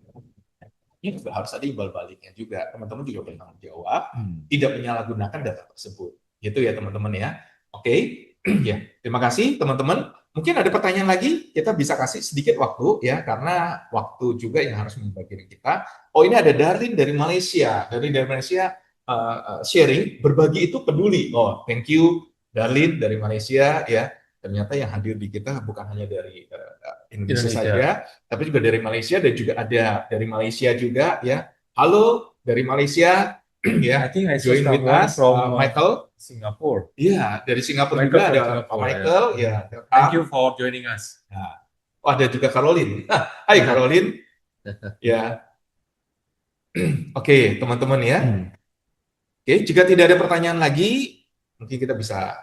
Ini juga harus ada imbal baliknya juga. Teman-teman juga bertanggung jawab, tidak menyalahgunakan data tersebut. Gitu ya teman-teman ya. Oke, ya. Terima kasih teman-teman. Mungkin ada pertanyaan lagi, kita bisa kasih sedikit waktu ya, karena waktu juga yang harus membagi kita. Oh, ini ada Darlin dari Malaysia. Dari Malaysia sharing, berbagi itu peduli. Oh, thank you Darlin dari Malaysia ya. Ternyata yang hadir di kita bukan hanya dari Indonesia saja, tapi juga dari Malaysia, dan juga ada dari Malaysia juga ya. Halo dari Malaysia ya. I think I join with us from Michael Singapore. Iya, dari Singapura juga ada Pak Michael ya. Thank you for joining us. Nah, oh, ada juga Caroline. Hai Caroline. Ya. Oke, teman-teman ya. Oke, jika tidak ada pertanyaan lagi, mungkin kita bisa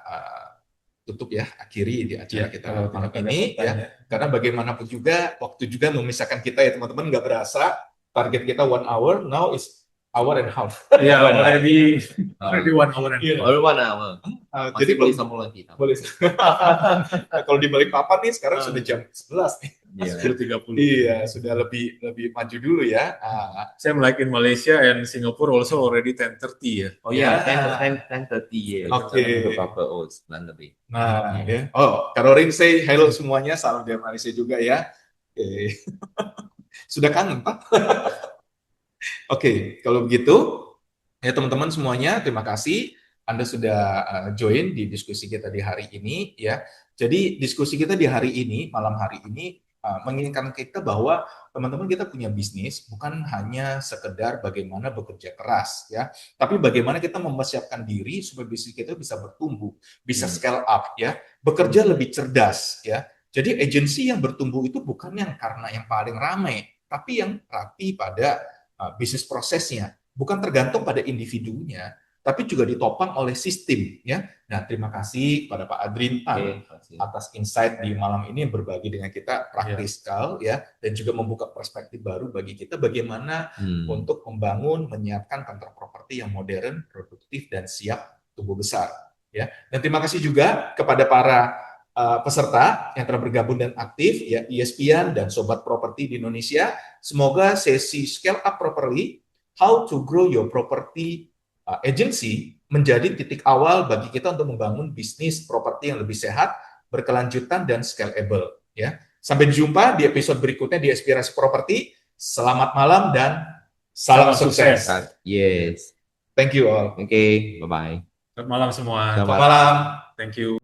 tutup ya, akhiri di acara kita malam ini ya. Karena bagaimanapun juga waktu juga memisahkan kita ya teman-teman, nggak berasa. Target kita 1 hour, now is hour and a half. Ya, already 1 hour and a half. Baru 1 hour. Jadi boleh sambung lagi. Boleh. Kalau di Balikpapan nih sekarang sudah jam 11 nih. Yeah. 10.30. Iya, sudah lebih maju dulu ya. Same like in Malaysia and Singapore also already 10:30 ya. Oh yeah, Yeah. 10:30 ya. Okay. Oh, 9 lebih. Nah, ya. Oh, Karorin say hello semuanya, salam dari Malaysia juga ya. Oke. Sudah kangen, Pak? Oke, kalau begitu, ya teman-teman semuanya, terima kasih Anda sudah join di diskusi kita di hari ini ya. Jadi diskusi kita di hari ini, malam hari ini mengingatkan kita bahwa teman-teman kita punya bisnis bukan hanya sekedar bagaimana bekerja keras ya, tapi bagaimana kita mempersiapkan diri supaya bisnis kita bisa bertumbuh, bisa scale up ya, bekerja lebih cerdas ya. Jadi agensi yang bertumbuh itu bukan yang karena yang paling ramai, tapi yang rapi pada bisnis prosesnya, bukan tergantung pada individunya, tapi juga ditopang oleh sistem ya. Nah, terima kasih kepada Pak Adrin atas insight di malam ini yang berbagi dengan kita praktikal ya, dan juga membuka perspektif baru bagi kita bagaimana untuk membangun, menyiapkan kantor properti yang modern, produktif dan siap tumbuh besar ya. Dan terima kasih juga kepada para peserta yang telah bergabung dan aktif ya, ESPN dan sobat properti di Indonesia. Semoga sesi Scale Up Properly, How to Grow Your Property Agency menjadi titik awal bagi kita untuk membangun bisnis properti yang lebih sehat, berkelanjutan dan scalable ya. Sampai jumpa di episode berikutnya di Inspirasi Properti. Selamat malam dan salam sukses. Yes. Thank you all. Okay, bye-bye. Selamat malam semua. Selamat malam. Thank you.